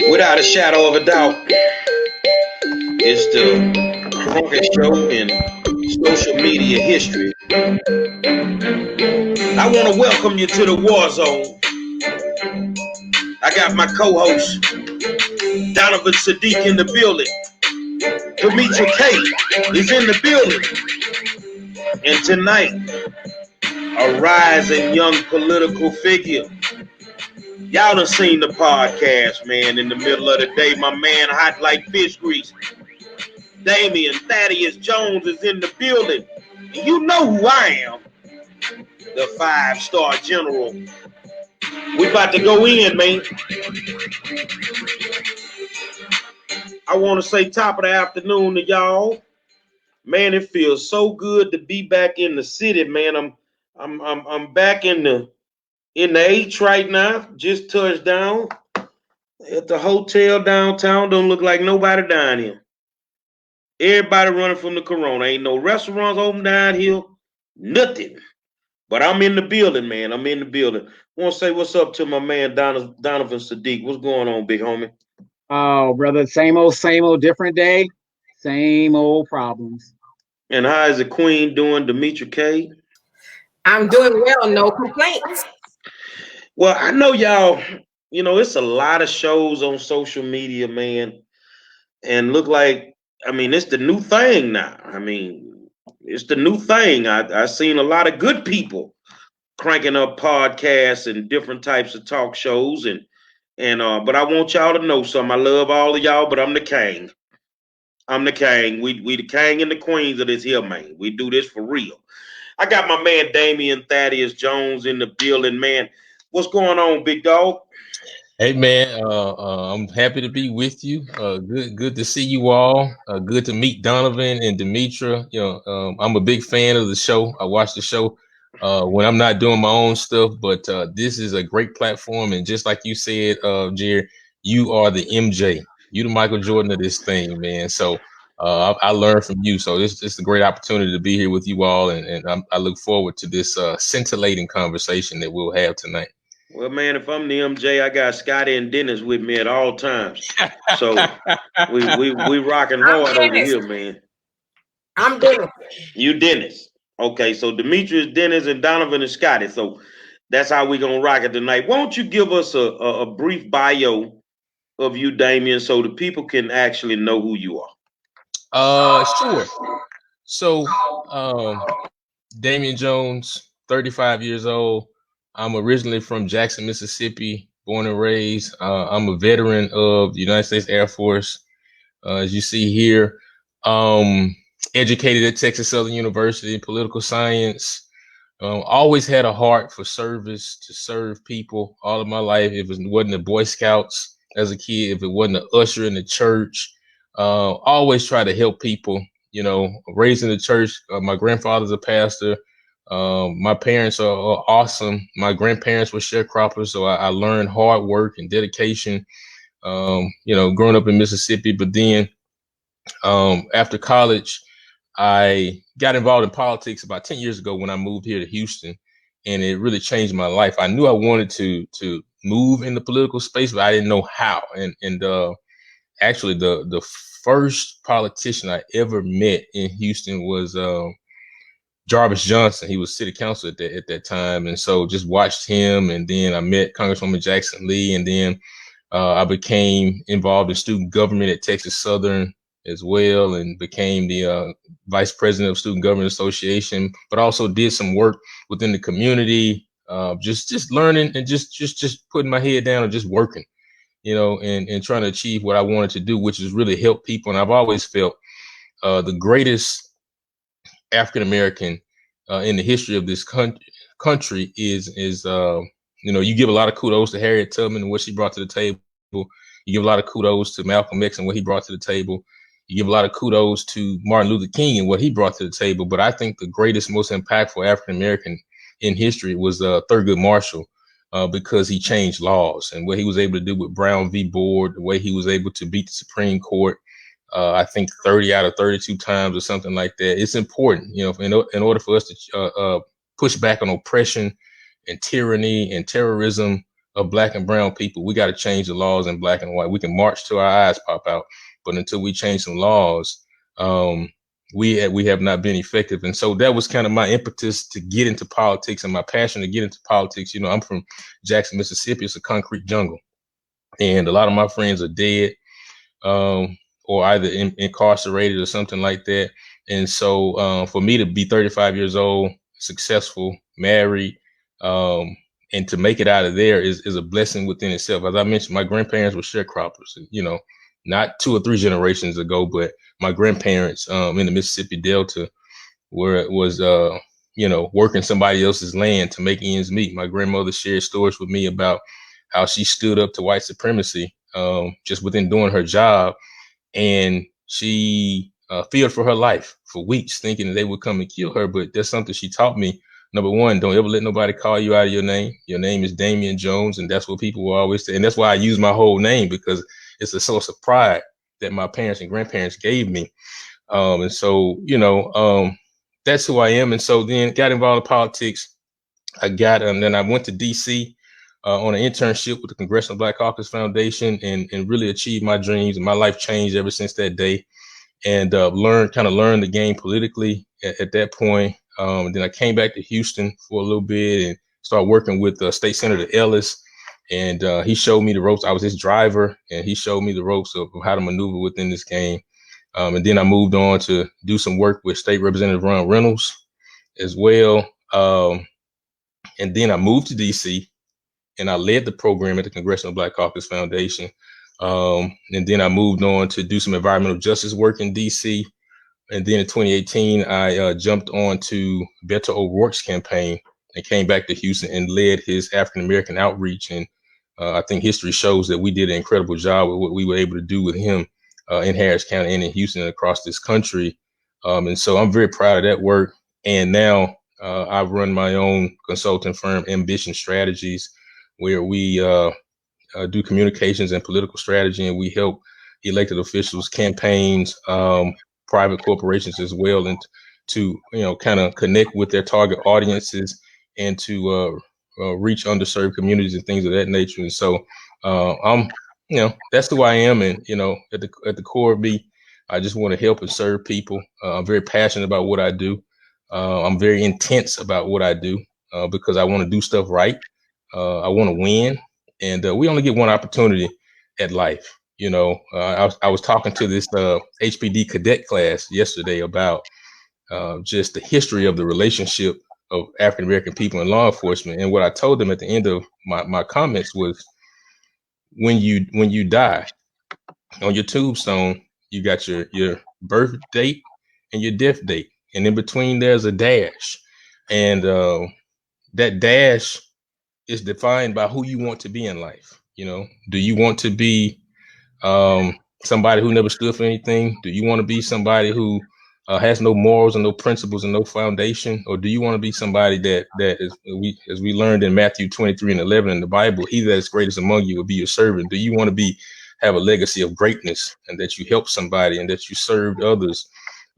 Without a shadow of a doubt, it's the drunkest show in social media history. I want to welcome you to the war zone. I got my co-host, Donovan Saadiq, in the building. Demetra K is in the building. And tonight, a rising young political figure. Y'all done seen the podcast, man, in the middle of the day. My man, hot like fish grease. Damian Thaddeus Jones is in the building. And you know who I am. The 5-star general. We about to go in, man. I want to say top of the afternoon to y'all. Man, it feels so good to be back in the city, man. I'm back in the H right now. Just touched down at the hotel downtown. Don't look like nobody down here. Everybody running from the corona. Ain't no restaurants open down here. Nothing. But I'm in the building, man. I'm in the building. Want to say what's up to my man Donovan Saadiq. What's going on, big homie? Oh, brother, same old, different day, same old problems. And how is the queen doing, Demetra K? I'm doing well, no complaints. Well, I know y'all, it's a lot of shows on social media, man. And look like, it's the new thing now. It's the new thing. I seen a lot of good people cranking up podcasts and different types of talk shows. But I want y'all to know something. I love all of y'all, but I'm the king. I'm the king. We the king and the queens of this here, man. We do this for real. I got my man Damian Thaddeus Jones in the building, man. What's going on, big dog? Hey man, I'm happy to be with you. Good to see you all. Good to meet Donovan and Demetra. I'm a big fan of the show. I watch the show when I'm not doing my own stuff, but this is a great platform. And just like you said, Jerry, you are the MJ. You the Michael Jordan of this thing, man. So I learned from you. So it's a great opportunity to be here with you all, and I look forward to this scintillating conversation that we'll have tonight. Well, man, if I'm the MJ, I got Scotty and Dennis with me at all times. So we rocking hard over here, man. I'm Dennis. You Dennis. Okay, so Demetra is Dennis and Donovan is Scotty. So that's how we gonna rock it tonight. Won't you give us a brief bio of you, Damian, so the people can actually know who you are? Sure. So Damian Jones, 35 years old. I'm originally from Jackson, Mississippi, born and raised. I'm a veteran of the United States Air Force. As you see here, educated at Texas Southern University in political science. Always had a heart for service, to serve people all of my life. If it wasn't the Boy Scouts as a kid, if it wasn't an usher in the church, always try to help people. Raised in the church. My grandfather's a pastor. My parents are awesome. My grandparents were sharecroppers, so I learned hard work and dedication, growing up in Mississippi. But then after college, I got involved in politics about 10 years ago when I moved here to Houston, and it really changed my life. I knew I wanted to move in the political space, but I didn't know how. And actually, the first politician I ever met in Houston was Jarvis Johnson. He was city council at that time. And so just watched him. And then I met Congresswoman Jackson Lee. And then I became involved in student government at Texas Southern as well, and became the vice president of Student Government Association, but also did some work within the community, just learning and just putting my head down and just working, and trying to achieve what I wanted to do, which is really help people. And I've always felt the greatest African-American in the history of this country is you give a lot of kudos to Harriet Tubman and what she brought to the table. You give a lot of kudos to Malcolm X and what he brought to the table. You give a lot of kudos to Martin Luther King and what he brought to the table. But I think the greatest, most impactful African-American in history was Thurgood Marshall, because he changed laws and what he was able to do with Brown v. Board, the way he was able to beat the Supreme Court, I think 30 out of 32 times or something like that. It's important, in order for us to push back on oppression and tyranny and terrorism, of black and brown people. We got to change the laws in black and white. We can march till our eyes pop out, but until we change some laws, we have not been effective. And so that was kind of my impetus to get into politics, and my passion to get into politics. You know, I'm from Jackson, Mississippi. It's a concrete jungle, and a lot of my friends are dead, or either incarcerated or something like that. And so for me to be 35 years old, successful, married, and to make it out of there is a blessing within itself. As I mentioned, my grandparents were sharecroppers, you know, not 2 or 3 generations ago, but my grandparents in the Mississippi Delta, where it was, you know, working somebody else's land to make ends meet. My grandmother shared stories with me about how she stood up to white supremacy just within doing her job. And she feared for her life for weeks, thinking that they would come and kill her. But that's something she taught me. Number one, don't ever let nobody call you out of your name. Your name is Damian Jones, and that's what people will always say. And that's why I use my whole name, because it's a source of pride that my parents and grandparents gave me. And so, you know, that's who I am. And so then got involved in politics. And then I went to DC on an internship with the Congressional Black Caucus Foundation, and really achieved my dreams. And my life changed ever since that day. And learned the game politically at that point. And then I came back to Houston for a little bit and started working with State Senator Ellis. And he showed me the ropes. I was his driver, and he showed me the ropes of how to maneuver within this game. And then I moved on to do some work with State Representative Ron Reynolds as well. And then I moved to DC, and I led the program at the Congressional Black Caucus Foundation. And then I moved on to do some environmental justice work in DC. And then in 2018, I jumped on to Beto O'Rourke's campaign and came back to Houston and led his African-American outreach. And I think history shows that we did an incredible job with what we were able to do with him in Harris County and in Houston and across this country. And so I'm very proud of that work. And now I run my own consulting firm, Ambition Strategies, where we do communications and political strategy, and we help elected officials, campaigns, private corporations as well, and to, you know, kind of connect with their target audiences and to reach underserved communities and things of that nature. And so I'm, you know, that's who I am. And, you know, at the core of me, I just want to help and serve people. I'm very passionate about what I do. I'm very intense about what I do because I want to do stuff right. I want to win. And we only get one opportunity at life. You know, I was talking to this HPD cadet class yesterday about just the history of the relationship of African-American people in law enforcement. And what I told them at the end of my comments was, when you die, on your tombstone, you got your birth date and your death date. And in between, there's a dash. And that dash is defined by who you want to be in life. You know, do you want to be somebody who never stood for anything? Do you want to be somebody who has no morals and no principles and no foundation? Or do you want to be somebody that is, as we learned in Matthew 23:11 in the Bible, he that is greatest among you will be your servant? Do you want to have a legacy of greatness, and that you helped somebody, and that you served others,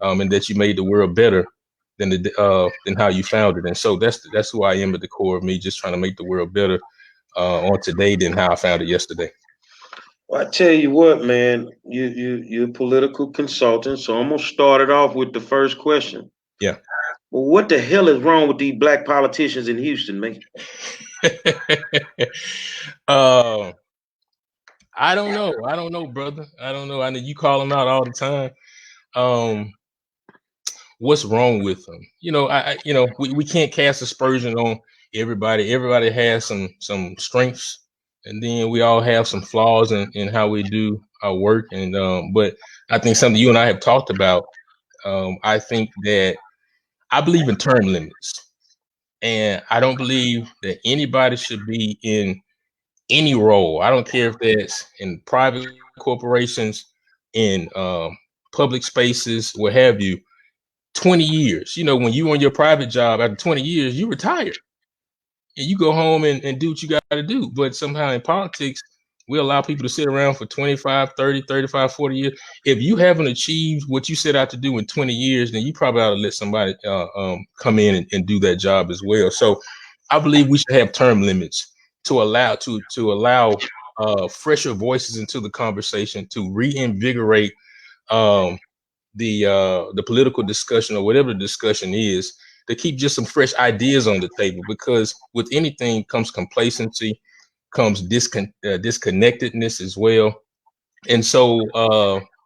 and that you made the world better than how you found it? And so that's who I am at the core of me, just trying to make the world better on today than how I found it yesterday. Well, I tell you what, man, you're a political consultant, so I'm gonna start it off with the first question. Yeah. Well, what the hell is wrong with these black politicians in Houston, man? I don't know, brother. I don't know. I know you call them out all the time. What's wrong with them? You know, we can't cast aspersion on everybody. Everybody has some strengths, and then we all have some flaws in how we do our work. And but I think something you and I have talked about. I think that I believe in term limits, and I don't believe that anybody should be in any role. I don't care if that's in private corporations, in public spaces, what have you. 20 years. You know, when you on your private job, after 20 years, you retire and you go home and do what you got to do. But somehow in politics, we allow people to sit around for 25, 30, 35, 40 years. If you haven't achieved what you set out to do in 20 years, then you probably ought to let somebody come in and do that job as well. So I believe we should have term limits to allow fresher voices into the conversation, to reinvigorate the political discussion or whatever the discussion is, to keep just some fresh ideas on the table. Because with anything comes complacency, comes disconnectedness as well. And so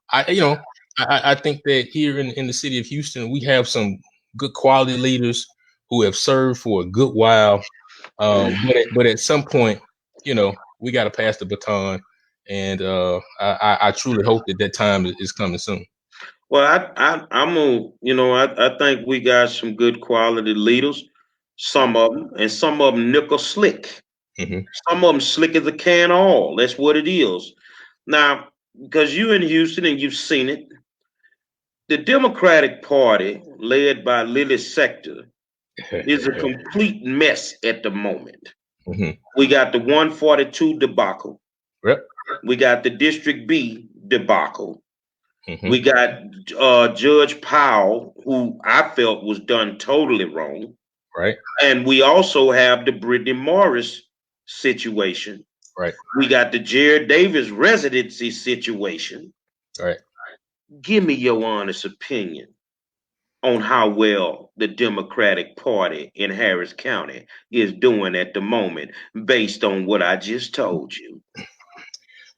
I think that here in the city of Houston, we have some good quality leaders who have served for a good while. But at some point, we got to pass the baton, and I truly hope that time is coming soon. Well, I'm gonna, I think we got some good quality leaders. Some of them, and some of them nickel slick. Mm-hmm. Some of them slick as a can of oil. That's what it is. Now, because you in Houston and you've seen it, the Democratic Party, led by Lily Sector, is a complete mess at the moment. Mm-hmm. We got the 142 debacle. Yep. We got the District B debacle. Mm-hmm. We got Judge Powell, who I felt was done totally wrong. Right. And we also have the Brittany Morris situation. Right. We got the Jared Davis residency situation. Right. Give me your honest opinion on how well the Democratic Party in Harris County is doing at the moment, based on what I just told you.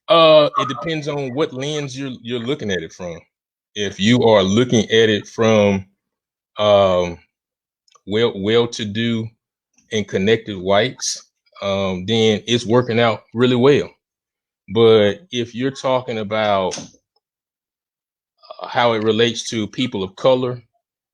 It depends on what lens you're looking at it from. If you are looking at it from well-to-do and connected whites, then it's working out really well. But if you're talking about how it relates to people of color,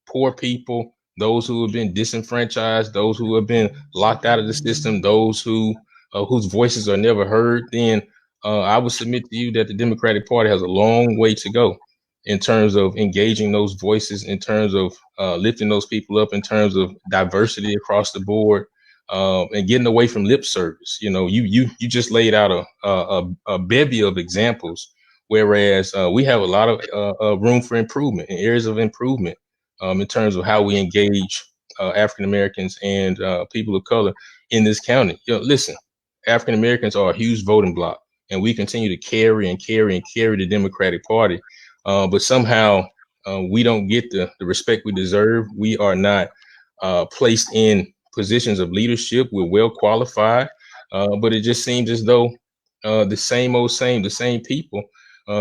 poor people, those who have been disenfranchised, those who have been locked out of the system, those whose voices are never heard, then I would submit to you that the Democratic Party has a long way to go in terms of engaging those voices, in terms of lifting those people up, in terms of diversity across the board, and getting away from lip service. You just laid out a bevy of examples, whereas we have a lot of room for improvement and areas of improvement in terms of how we engage African Americans and people of color in this county. Listen, African Americans are a huge voting bloc, and we continue to carry the Democratic Party. But somehow we don't get the respect we deserve. We are not placed in positions of leadership. We're well qualified, but it just seems as though the same people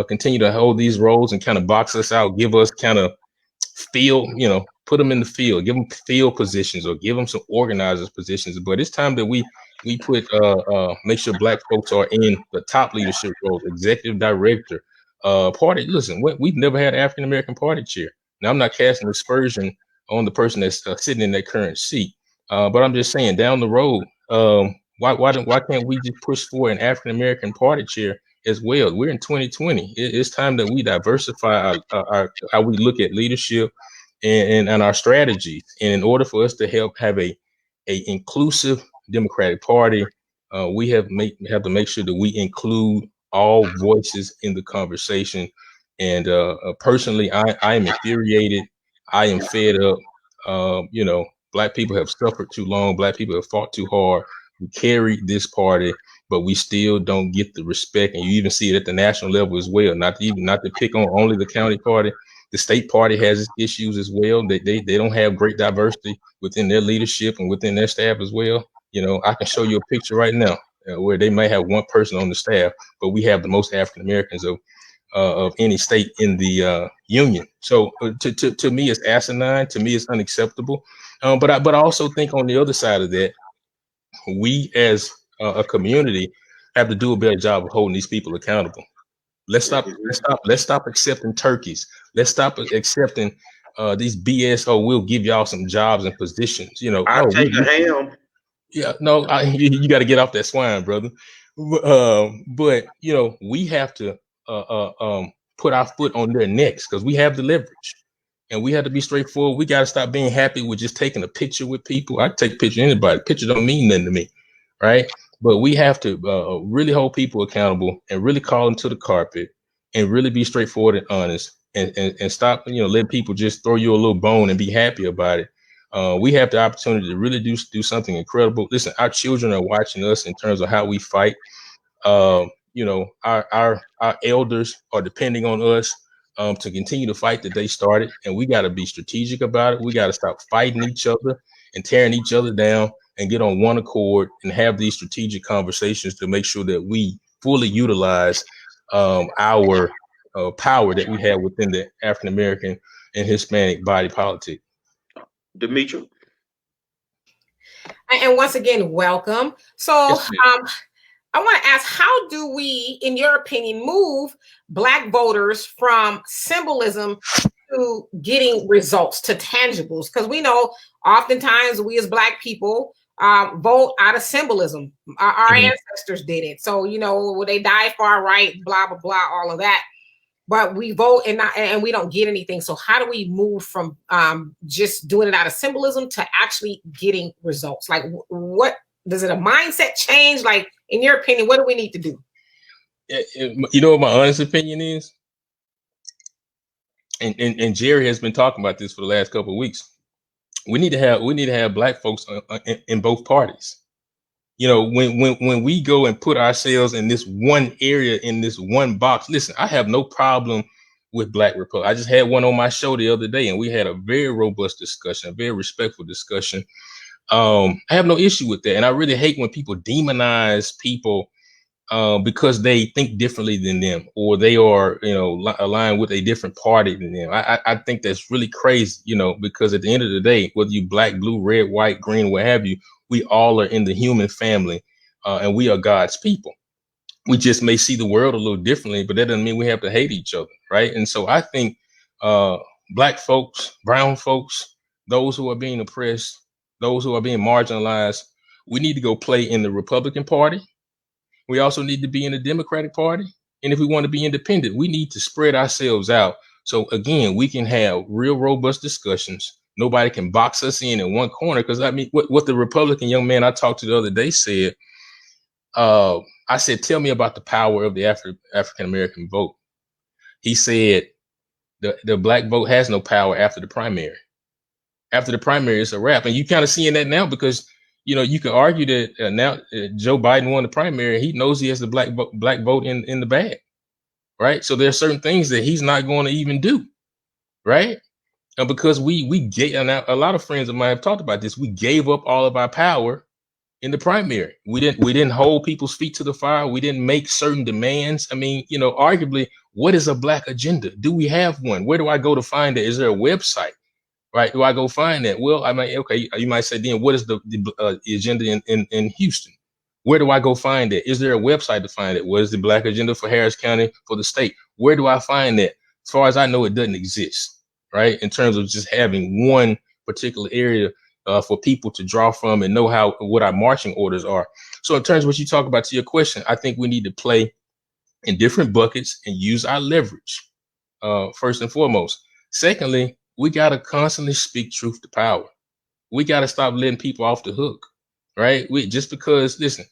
continue to hold these roles and kind of box us out, give us kind of put them in the field, give them field positions or give them some organizers positions. But it's time that we put make sure Black folks are in the top leadership roles, executive director, party. Listen, we've never had an African American party chair. Now, I'm not casting aspersion on the person that's sitting in that current seat, but I'm just saying down the road, why can't we just push for an African American party chair as well? We're in 2020. It's time that we diversify our how we look at leadership and our strategies. And in order for us to help have a inclusive Democratic Party, we have to make sure that we include all voices in the conversation. And personally, I am infuriated. I am fed up. Black people have suffered too long. Black people have fought too hard. We carry this party, but we still don't get the respect. And you even see it at the national level as well. Not to pick on only the county party. The state party has its issues as well. They don't have great diversity within their leadership and within their staff as well. I can show you a picture right now where they may have one person on the staff, but we have the most African Americans of any state in the union. So to me, it's asinine. To me, it's unacceptable. But I also think on the other side of that, we as a community have to do a better job of holding these people accountable. Let's stop accepting turkeys. Let's stop accepting these BS. Oh, we'll give y'all some jobs and positions. I'll take a ham. Yeah, no, you got to get off that swine, brother. But we have to put our foot on their necks because we have the leverage, and we have to be straightforward. We got to stop being happy with just taking a picture with people. I take a picture of anybody. Picture don't mean nothing to me, right? But we have to really hold people accountable and really call them to the carpet and really be straightforward and honest and stop, letting people just throw you a little bone and be happy about it. We have the opportunity to really do something incredible. Listen, our children are watching us in terms of how we fight. You know, our elders are depending on us to continue to fight that they started, and we got to be strategic about it. We got to stop fighting each other and tearing each other down and get on one accord and have these strategic conversations to make sure that we fully utilize our power that we have within the African American and Hispanic body politic. Demetra. And once again, welcome. So Yes, I want to ask, how do we, in your opinion, move Black voters from symbolism to getting results, to tangibles? Because we know oftentimes we as Black people vote out of symbolism. Our ancestors did it. So, you know, they died for our right, blah, blah, blah, all of that. But we vote and we don't get anything. So how do we move from just doing it out of symbolism to actually getting results? Like, what does it a mindset change? Like, in your opinion, what do we need to do? You know what my honest opinion is? And Jerry has been talking about this for the last couple of weeks. We need to have Black folks in both parties. You know, when we go and put ourselves in this one area, in this one box, listen, I have no problem with Black Republic. I just had one on my show the other day, and we had a very robust discussion, a very respectful discussion. I have no issue with that. And I really hate when people demonize people because they think differently than them, or they are, you know, aligned with a different party than them. I think that's really crazy, you know, because at the end of the day, whether you Black, blue, red, white, green, what have you, we all are in the human family, and we are God's people. We just may see the world a little differently, but that doesn't mean we have to hate each other, right? And so I think Black folks, brown folks, those who are being oppressed, those who are being marginalized, we need to go play in the Republican Party. We also need to be in the Democratic Party. And if we want to be independent, we need to spread ourselves out. So again, we can have real robust discussions. Nobody can box us in one corner. Because I mean, what the Republican young man I talked to the other day said, I said, tell me about the power of the African American vote. He said, the Black vote has no power after the primary. After the primary, it's a wrap. And you kind of seeing that now because, you know, you can argue that now Joe Biden won the primary. He knows he has the black vote in the bag, right? So there are certain things that he's not going to even do, right? And because we gave, and a lot of friends of mine have talked about this, we gave up all of our power in the primary. We didn't hold people's feet to the fire. We didn't make certain demands. I mean, you know, arguably, what is a Black agenda? Do we have one? Where do I go to find it? Is there a website? Right? Do I go find that? Well, I mean, okay, you might say, then what is the agenda in Houston? Where do I go find that? Is there a website to find it? What is the Black agenda for Harris County, for the state? Where do I find that? As far as I know, it doesn't exist, right? In terms of just having one particular area for people to draw from and know what our marching orders are. So in terms of what you talk about to your question, I think we need to play in different buckets and use our leverage, first and foremost. Secondly, we got to constantly speak truth to power. We got to stop letting people off the hook, right? Just because, listen,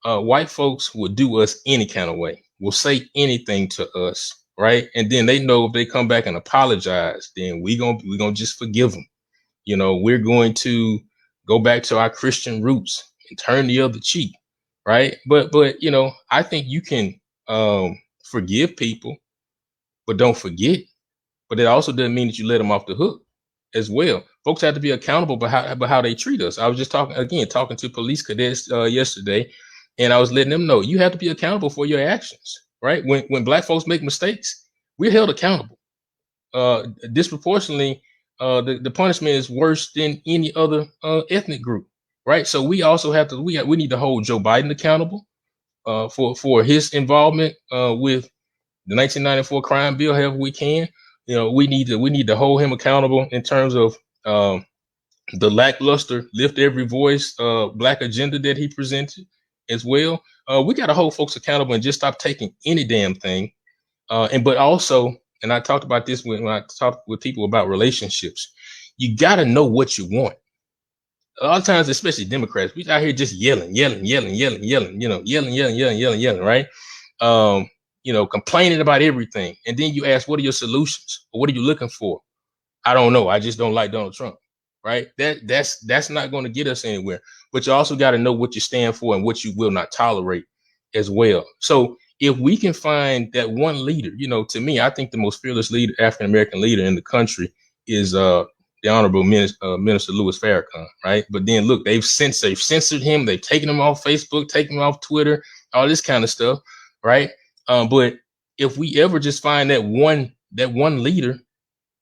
white folks will do us any kind of way, will say anything to us, right? And then they know if they come back and apologize, then we're gonna just forgive them. You know, we're going to go back to our Christian roots and turn the other cheek, right? But you know, I think you can forgive people, but don't forget. But it also doesn't mean that you let them off the hook as well. Folks have to be accountable by how they treat us. I was just talking to police cadets yesterday, and I was letting them know you have to be accountable for your actions, right? When Black folks make mistakes, we're held accountable. Disproportionately, the punishment is worse than any other ethnic group, right? So we also have to we need to hold Joe Biden accountable for his involvement with the 1994 crime bill, however we can. You know, we need to hold him accountable in terms of the lackluster, lift every voice, Black agenda that he presented as well. We got to hold folks accountable and just stop taking any damn thing. But also, and I talked about this when I talked with people about relationships, you got to know what you want. A lot of times, especially Democrats, we out here just yelling, you know, yelling, right? You know, complaining about everything. And then you ask, what are your solutions? Or what are you looking for? I don't know. I just don't like Donald Trump, right? That's not going to get us anywhere. But you also got to know what you stand for and what you will not tolerate as well. So if we can find that one leader, to me, I think the most fearless leader, African American leader in the country is the Honorable Minister Louis Farrakhan, right? But then look, they've censored him, they've taken him off Facebook, taken him off Twitter, all this kind of stuff, right? But if we ever just find that one leader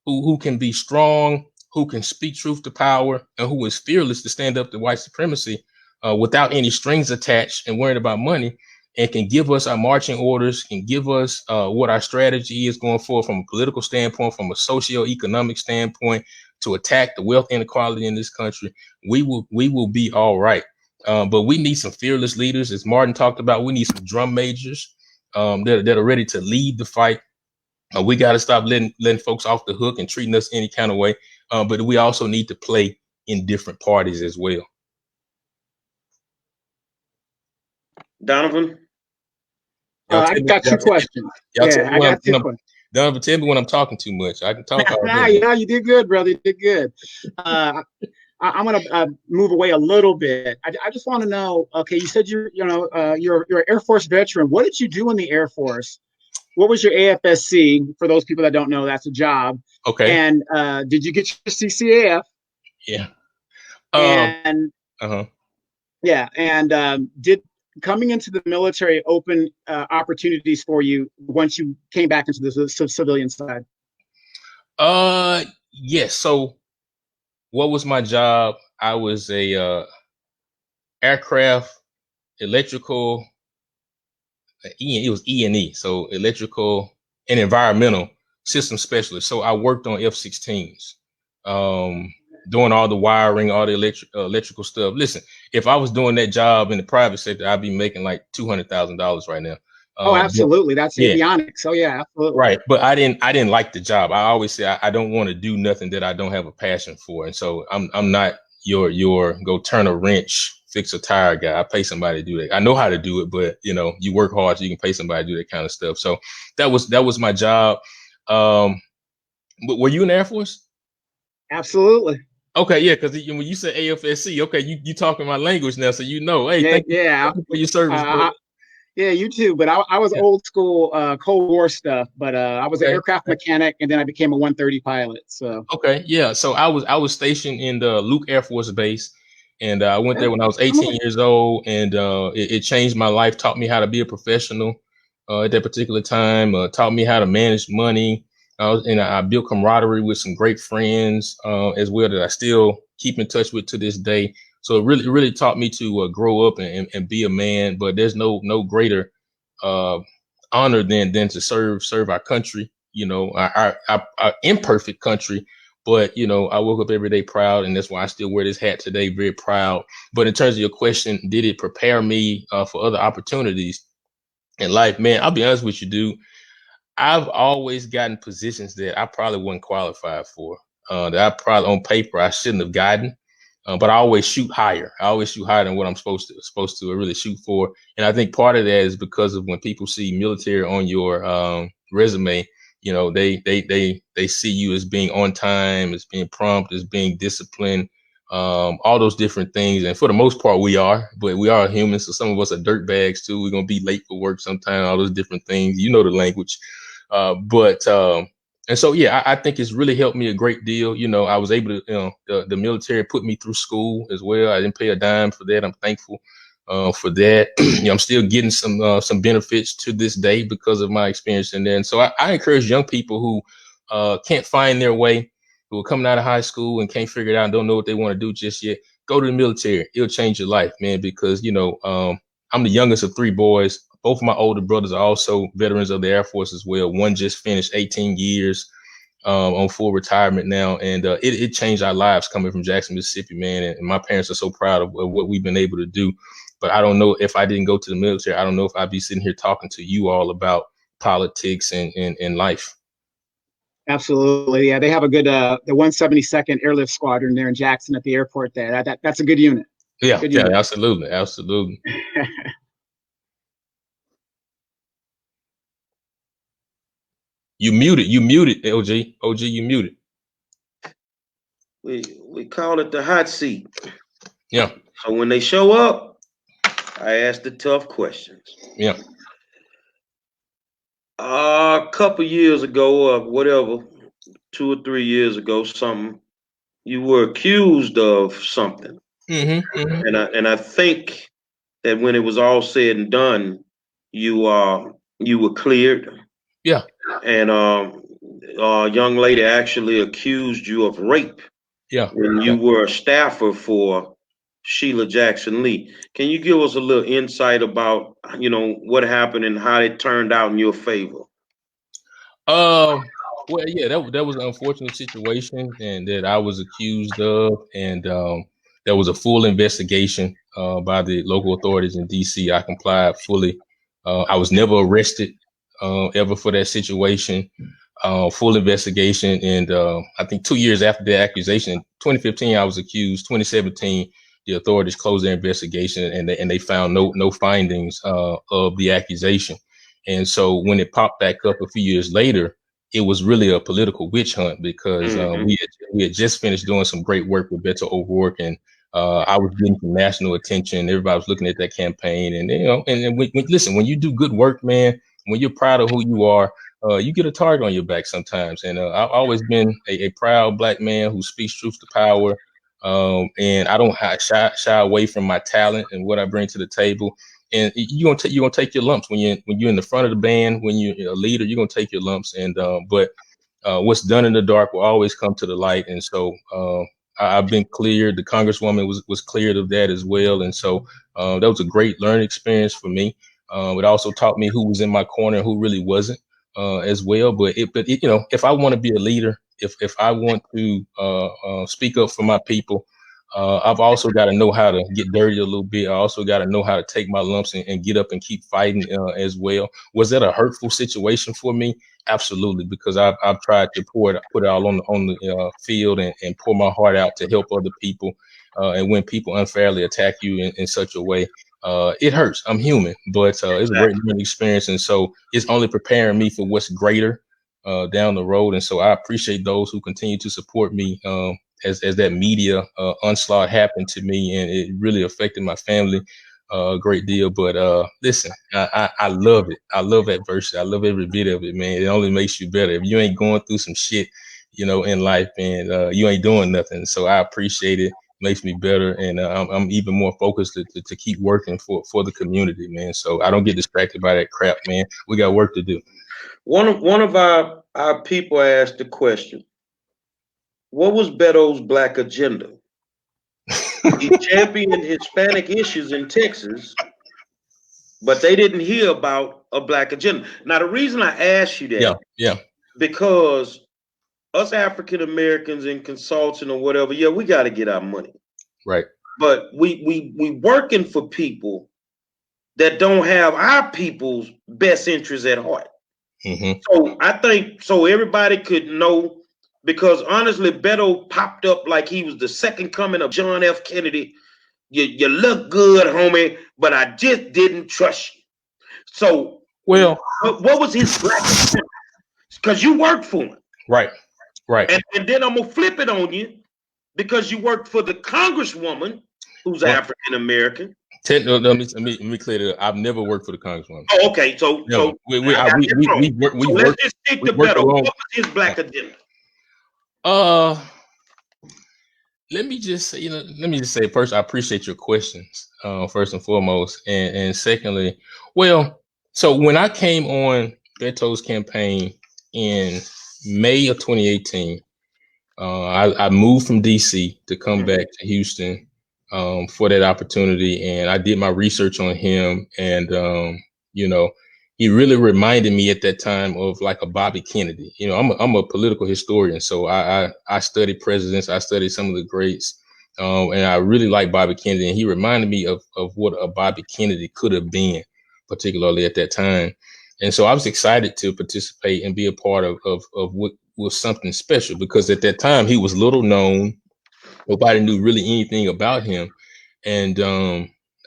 who can be strong, who can speak truth to power, and who is fearless to stand up to white supremacy without any strings attached and worried about money, and can give us our marching orders, can give us what our strategy is going forward from a political standpoint, from a socio-economic standpoint, to attack the wealth inequality in this country, we will be all right. But we need some fearless leaders, as Martin talked about. We need some drum majors that are ready to lead the fight. We got to stop letting folks off the hook and treating us any kind of way. But we also need to play in different parties as well. Donovan? I got two questions. Yeah, I got two questions. Donovan, tell me when I'm talking too much. I can talk all day. Yeah, you did good, brother. You did good. I'm going to move away a little bit. I just want to know, okay, you said you're an Air Force veteran. What did you do in the Air Force? What was your AFSC? For those people that don't know, that's a job. Okay. And did you get your CCAF? Yeah. Yeah. And did coming into the military open opportunities for you once you came back into the civilian side? Yes. So what was my job? I was a aircraft electrical, it was E&E, so electrical and environmental system specialist. So I worked on F-16s, doing all the wiring, all the electrical stuff. Listen, if I was doing that job in the private sector, I'd be making like $200,000 right now. Oh, absolutely. That's avionics. Oh, yeah, absolutely. Right. But I didn't like the job. I always say I don't want to do nothing that I don't have a passion for. And so I'm not your go turn a wrench, fix a tire guy. I pay somebody to do that. I know how to do it, but you work hard so you can pay somebody to do that kind of stuff. So that was my job. But were you in the Air Force? Absolutely. Okay, yeah, because when you said AFSC, okay, you talking my language now, so hey, thank you for your service. Yeah, you too. But I was old school Cold War stuff. But I was an aircraft mechanic, and then I became a 130 pilot. So okay, yeah. So I was stationed in the Luke Air Force Base, and I went there when I was 18 years old, and it changed my life. Taught me how to be a professional at that particular time. Taught me how to manage money. I built camaraderie with some great friends as well that I still keep in touch with to this day. So it really taught me to grow up and be a man. But there's no greater honor than to serve our country. Our imperfect country. But I woke up every day proud, and that's why I still wear this hat today, very proud. But in terms of your question, did it prepare me for other opportunities in life? Man, I'll be honest with you, dude. I've always gotten positions that I probably wasn't qualified for. That I probably on paper I shouldn't have gotten. But I always shoot higher. I always shoot higher than what I'm supposed to really shoot for. And I think part of that is because of when people see military on your resume, they see you as being on time, as being prompt, as being disciplined, all those different things. And for the most part, we are, but we are humans. So some of us are dirt bags too. We're going to be late for work sometime, all those different things. You know the language. And so, yeah, I think it's really helped me a great deal. I was able to, the military put me through school as well. I didn't pay a dime for that. I'm thankful for that. I'm still getting some benefits to this day because of my experience in there. And so I encourage young people who can't find their way, who are coming out of high school and can't figure it out and don't know what they want to do just yet. Go to the military. It'll change your life, man, because, I'm the youngest of three boys. Both of my older brothers are also veterans of the Air Force as well. One just finished 18 years on full retirement now. And it changed our lives coming from Jackson, Mississippi, man. And my parents are so proud of what we've been able to do. But I don't know if I didn't go to the military. I don't know if I'd be sitting here talking to you all about politics and life. Absolutely. Yeah, they have a good the 172nd Airlift Squadron there in Jackson at the airport there. That's a good unit. Yeah, absolutely. Absolutely. You muted, OG, you muted. we call it the hot seat. Yeah. So when they show up, I ask the tough questions. Yeah. A couple years ago, or whatever, 2 or 3 years ago, something, you were accused of something, and I think that when it was all said and done, you were cleared. Yeah. And a young lady actually accused you of rape. Yeah. When you were a staffer for Sheila Jackson Lee. Can you give us a little insight about, what happened and how it turned out in your favor? Well, yeah, that was an unfortunate situation, and that I was accused of, and there was a full investigation by the local authorities in DC. I complied fully. I was never arrested ever for that situation. Full investigation, and I think 2 years after the accusation, in 2015, I was accused. 2017, the authorities closed their investigation, and they found no findings of the accusation. And so when it popped back up a few years later, it was really a political witch hunt, because we had just finished doing some great work with Beto O'Rourke, and I was getting some national attention. Everybody was looking at that campaign, and listen, when you do good work, man, when you're proud of who you are, you get a target on your back sometimes. And I've always been a proud Black man who speaks truth to power. And I don't shy away from my talent and what I bring to the table. And you're gonna take your lumps when you're in the front of the band. When you're a leader, you're gonna take your lumps. And but what's done in the dark will always come to the light. And so I've been cleared. The Congresswoman was cleared of that as well. And so that was a great learning experience for me. It also taught me who was in my corner and who really wasn't. As well, but if I want to be a leader, if I want to speak up for my people, I've also got to know how to get dirty a little bit. I also got to know how to take my lumps and get up and keep fighting as well. Was that a hurtful situation for me? Absolutely, because I've tried to put it all on the field and pour my heart out to help other people. And when people unfairly attack you in such a way, it hurts. I'm human, but it's a great learning experience. And so it's only preparing me for what's greater down the road. And so I appreciate those who continue to support me as that media onslaught happened to me, and it really affected my family a great deal. But listen, I love it. I love adversity. I love every bit of it, man. It only makes you better. If you ain't going through some shit, in life, and you ain't doing nothing. So I appreciate it. Makes me better, and I'm even more focused to keep working for the community, man. So I don't get distracted by that crap, man. We got work to do. One of our people asked the question, what was Beto's Black agenda? He championed Hispanic issues in Texas, but they didn't hear about a Black agenda. Now, the reason I asked you that, because us African Americans in consulting or whatever, we got to get our money, right? But we working for people that don't have our people's best interests at heart. So I think so everybody could know, because honestly, Beto popped up like he was the second coming of John F. Kennedy. You look good, homie, but I just didn't trust you. So, well, what was his Black agenda? Because you worked for him, right? And then I'm gonna flip it on you, because you worked for the Congresswoman who's African American. Let me clear that. I've never worked for the Congresswoman. Oh, okay. So we let's just stick to Beto. What was his Black agenda? Let me just say first, I appreciate your questions, first and foremost, and secondly, so when I came on Beto's campaign in May of 2018, I moved from DC to come back to Houston for that opportunity, and I did my research on him, and he really reminded me at that time of like a Bobby Kennedy. I'm a political historian, so I studied presidents, I studied some of the greats, and I really like Bobby Kennedy, and he reminded me of what a Bobby Kennedy could have been, particularly at that time. And so I was excited to participate and be a part of what was something special, because at that time he was little known. Nobody knew really anything about him. And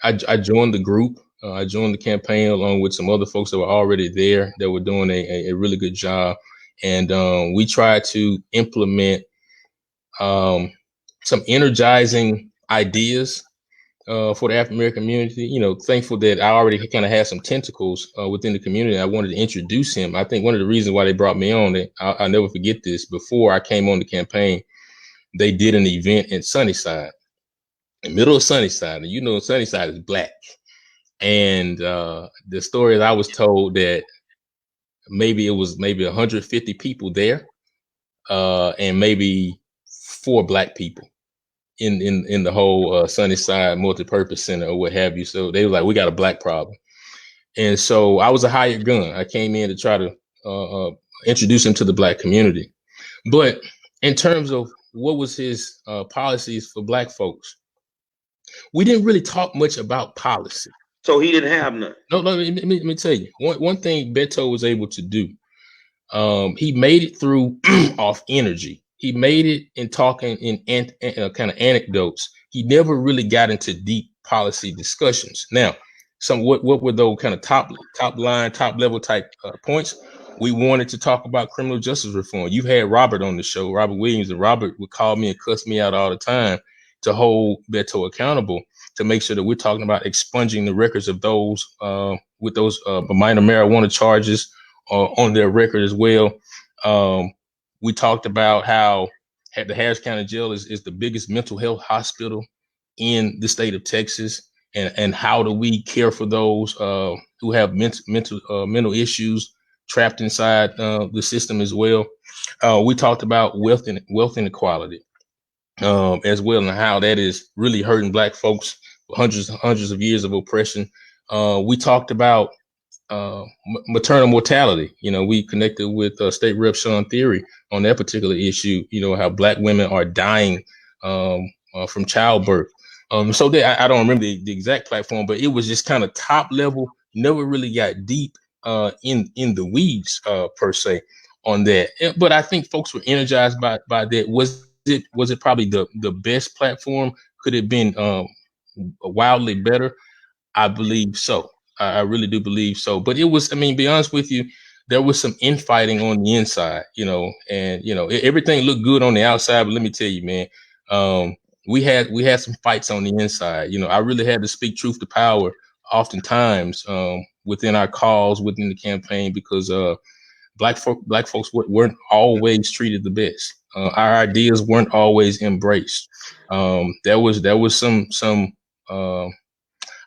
I joined the group. I joined the campaign along with some other folks that were already there that were doing a really good job. And we tried to implement some energizing ideas for the African American community. You know, thankful that I already kind of had some tentacles within the community. I wanted to introduce him. I think one of the reasons why they brought me on, I'll never forget this. Before I came on the campaign, they did an event in Sunnyside, in the middle of Sunnyside, and you know, Sunnyside is black. And the story that I was told that maybe it was 150 people there, and maybe 4 black people in the whole Sunnyside multi-purpose center or what have you. So they were like, we got a black problem. And so I was a hired gun. I came in to try to introduce him to the black community. But in terms of what was his policies for black folks, we didn't really talk much about policy. So he didn't have none. No, let me tell you. One thing Beto was able to do, he made it through off energy. He made it in talking in kind of anecdotes. He never really got into deep policy discussions. Now, what were those kind of top level type points? We wanted to talk about criminal justice reform. You've had Robert on the show, Robert Williams, and Robert would call me and cuss me out all the time to hold Beto accountable, to make sure that we're talking about expunging the records of those with those minor marijuana charges on their record as well. We talked about how the Harris County Jail is the biggest mental health hospital in the state of Texas, and how do we care for those who have mental issues trapped inside the system as well. We talked about wealth inequality as well, and how that is really hurting black folks, hundreds of years of oppression. We talked about maternal mortality. You know, we connected with State Rep Sean Theory on that particular issue. You know, how black women are dying from childbirth. So I don't remember the exact platform, but it was just kind of top level. Never really got deep in the weeds per se on that. But I think folks were energized by that. Was it probably the best platform? Could it have been wildly better? I believe so. I really do believe so. But it was, I mean, be honest with you, there was some infighting on the inside, you know, and, you know, everything looked good on the outside. But let me tell you, man, we had some fights on the inside. You know, I really had to speak truth to power oftentimes within our calls, within the campaign, because black folks weren't always treated the best. Our ideas weren't always embraced. There was some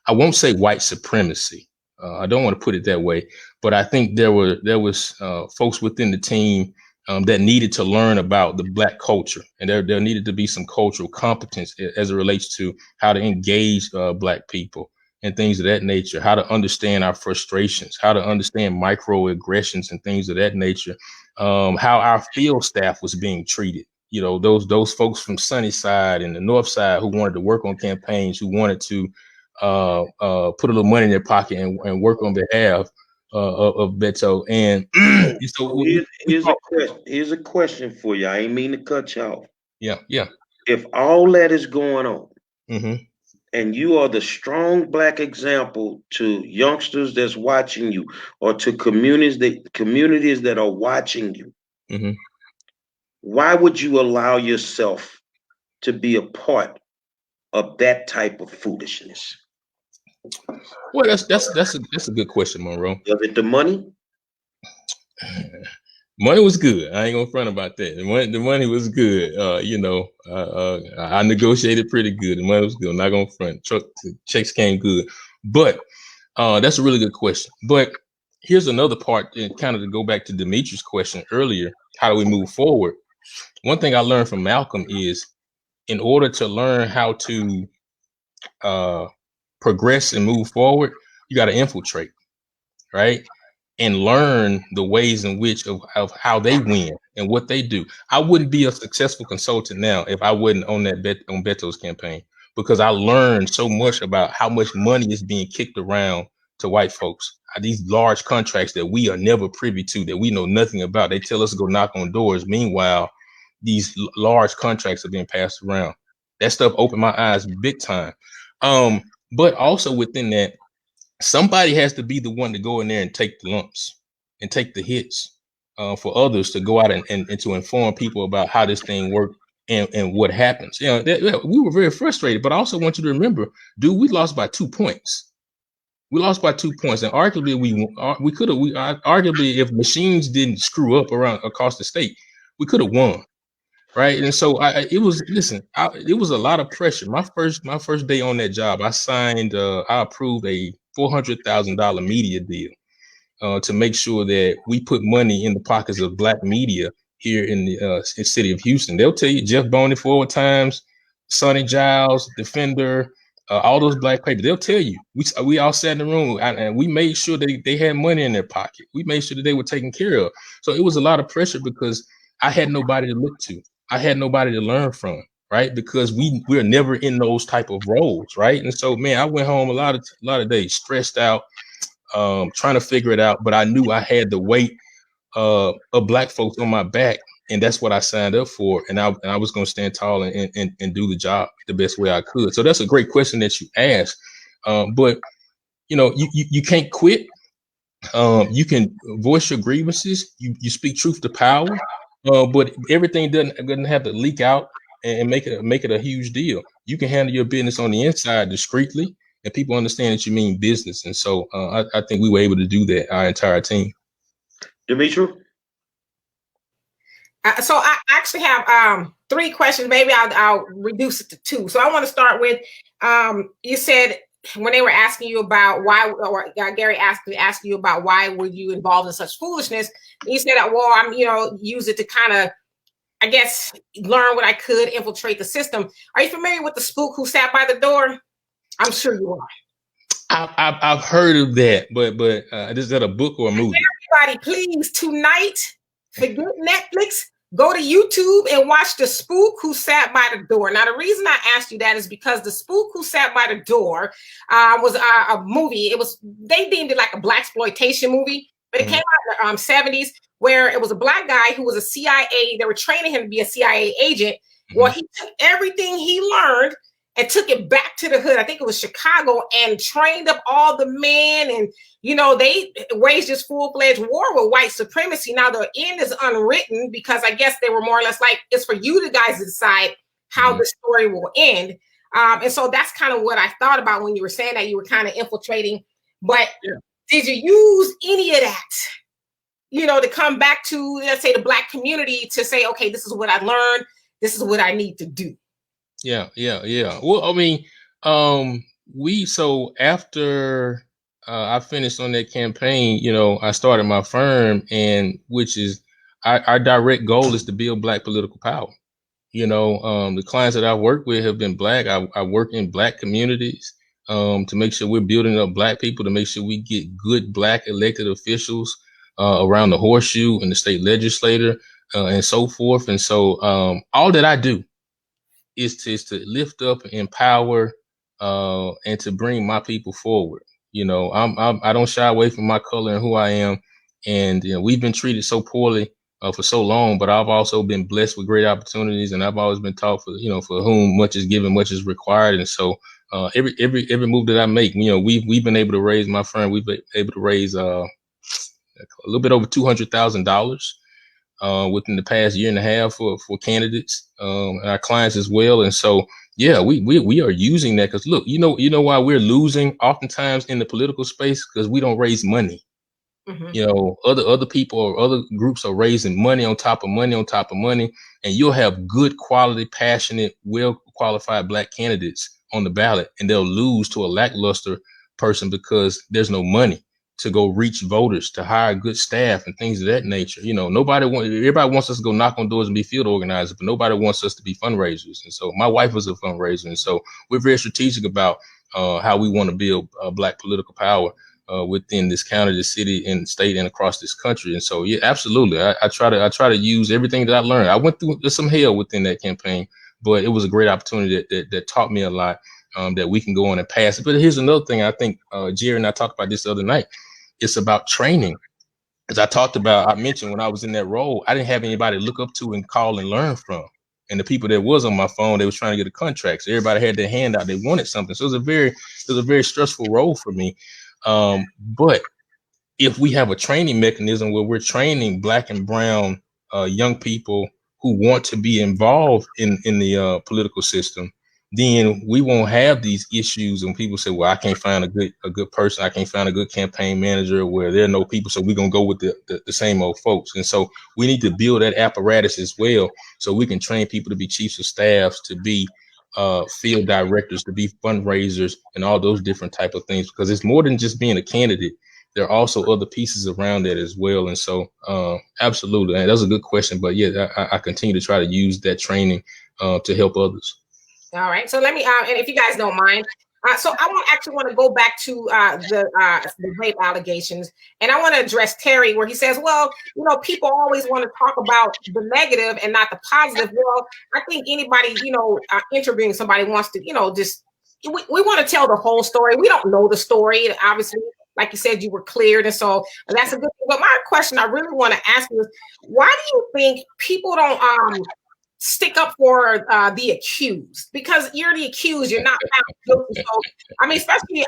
I won't say white supremacy. I don't want to put it that way, but I think there was folks within the team that needed to learn about the black culture, and there needed to be some cultural competence as it relates to how to engage black people and things of that nature, how to understand our frustrations, how to understand microaggressions and things of that nature, how our field staff was being treated. You know, those folks from Sunnyside and the North Side who wanted to work on campaigns, who wanted to put a little money in their pocket and work on behalf of Beto. And so here's a question for you. I ain't mean to cut you off. Yeah. If all that is going on, mm-hmm. and you are the strong black example to youngsters that's watching you, or to communities that are watching you, mm-hmm. why would you allow yourself to be a part of that type of foolishness? Well, that's a good question, Monroe. Was it the money? Money was good. I ain't gonna front about that. The money was good. You know, I negotiated pretty good. The money was good. I'm not gonna front. Checks came good. But that's a really good question. But here's another part, and kind of to go back to Demetrius' question earlier. How do we move forward? One thing I learned from Malcolm is, in order to learn how to progress and move forward, you got to infiltrate, right? And learn the ways in which of how they win and what they do. I wouldn't be a successful consultant now if I wasn't on Beto's campaign, because I learned so much about how much money is being kicked around to white folks. These large contracts that we are never privy to, that we know nothing about. They tell us to go knock on doors. Meanwhile, these large contracts are being passed around. That stuff opened my eyes big time. But also within that, somebody has to be the one to go in there and take the lumps and take the hits for others to go out and to inform people about how this thing works and what happens. We were very frustrated, but I also want you to remember, dude, we lost by 2 points. We lost by 2 points, and arguably we could have. Arguably, if machines didn't screw up around across the state, we could have won, right? And so it was a lot of pressure. My first day on that job, I approved a $400,000 media deal to make sure that we put money in the pockets of Black media here in the city of Houston. They'll tell you Jeff Boney, Forward Times, Sonny Giles, Defender, all those Black papers. They'll tell you. We all sat in the room and we made sure they had money in their pocket. We made sure that they were taken care of. So it was a lot of pressure because I had nobody to look to. I had nobody to learn from, right? Because we're never in those type of roles, right? And so, man, I went home a lot of days stressed out, trying to figure it out. But I knew I had the weight of Black folks on my back, and that's what I signed up for. And I was going to stand tall and do the job the best way I could. So that's a great question that you asked. But you can't quit. You can voice your grievances. You speak truth to power. But everything doesn't have to leak out and make it a huge deal. You can handle your business on the inside discreetly, and people understand that you mean business. And so I think we were able to do that, our entire team. Demetri? So I actually have 3 questions. Maybe I'll reduce it to 2. So I want to start with you said when they were asking you about why, or Gary asked you about why were you involved in such foolishness, and you said that, well, I'm use it to kind of, I guess, learn what I could, infiltrate the system. Are you familiar with the spook who sat by the door? I'm sure you are. I've heard of that, but is that a book or a movie? Everybody, please, tonight, forget Netflix. Go to YouTube and watch The Spook Who Sat by the Door. Now, the reason I asked you that is because The Spook Who Sat by the Door was a movie. They deemed it like a blaxploitation movie, but it came out in the 70s, where it was a Black guy who was a CIA. They were training him to be a CIA agent. Well, he took everything he learned and took it back to the hood. I think it was Chicago, and trained up all the men. And, they waged this full-fledged war with white supremacy. Now, the end is unwritten because I guess they were more or less like, it's for you guys to decide how the story will end. And so that's kind of what I thought about when you were saying that you were kind of infiltrating. But did you use any of that, to come back to, let's say, the Black community to say, okay, this is what I learned. This is what I need to do? Yeah. Well, I mean, so after I finished on that campaign, I started my firm, and which is our direct goal is to build Black political power. The clients that I work with have been Black. I work in Black communities to make sure we're building up Black people, to make sure we get good Black elected officials around the horseshoe and the state legislature and so forth. And so all that I do is to lift up, empower, and to bring my people forward. I don't shy away from my color and who I am. And we've been treated so poorly for so long, but I've also been blessed with great opportunities, and I've always been taught for whom much is given, much is required. And so every move that I make, we've been able to raise my firm. We've been able to raise a little bit over $200,000 within the past year and a half for candidates and our clients as well. And so, yeah, we are using that because look, you know why we're losing oftentimes in the political space? Because we don't raise money. Other people or other groups are raising money on top of money on top of money, and you'll have good quality, passionate, well qualified Black candidates on the ballot, and they'll lose to a lackluster person because there's no money to go reach voters, to hire good staff and things of that nature. Everybody wants us to go knock on doors and be field organizers, but nobody wants us to be fundraisers. And so my wife was a fundraiser. And so we're very strategic about how we want to build Black political power within this county, this city, and state, and across this country. And so, yeah, absolutely. I try to use everything that I learned. I went through some hell within that campaign, but it was a great opportunity that taught me a lot that we can go on and pass. But here's another thing. I think Jerry and I talked about this the other night. It's about training. As I mentioned when I was in that role, I didn't have anybody to look up to and call and learn from. And the people that was on my phone, they was trying to get a contract. So everybody had their hand out. They wanted something. So it was a very stressful role for me. But if we have a training mechanism where we're training Black and brown young people who want to be involved in the political system, then we won't have these issues when people say, well, I can't find a good person, I can't find a good campaign manager, where there are no people, so we're gonna go with the same old folks. And so we need to build that apparatus as well, so we can train people to be chiefs of staffs, to be field directors, to be fundraisers, and all those different type of things, because it's more than just being a candidate. There are also other pieces around that as well. And so absolutely, and that's a good question. But yeah, I continue to try to use that training to help others. All right. So let me, and if you guys don't mind, so I want to go back to the rape allegations, and I want to address Terry, where he says, well, you know, people always want to talk about the negative and not the positive. Well, I think anybody, you know, interviewing somebody wants to, you know, just, we want to tell the whole story. We don't know the story, obviously. Like you said, you were cleared, and so that's a good thing. But my question I really want to ask you is, why do you think people don't stick up for the accused? Because you're the accused, you're not found guilty. So, I mean, especially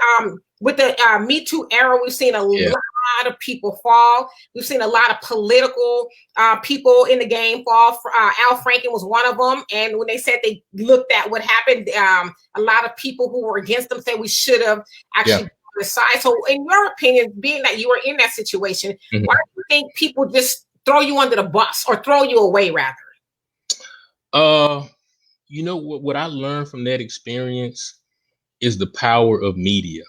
with the Me Too era, we've seen a lot of people fall. We've seen a lot of political people in the game fall. Al Franken was one of them. And when they said they looked at what happened, a lot of people who were against them said we should have actually side. So in your opinion, being that you were in that situation, why do you think people just throw you under the bus, or throw you away rather? You know what I learned from that experience is the power of media.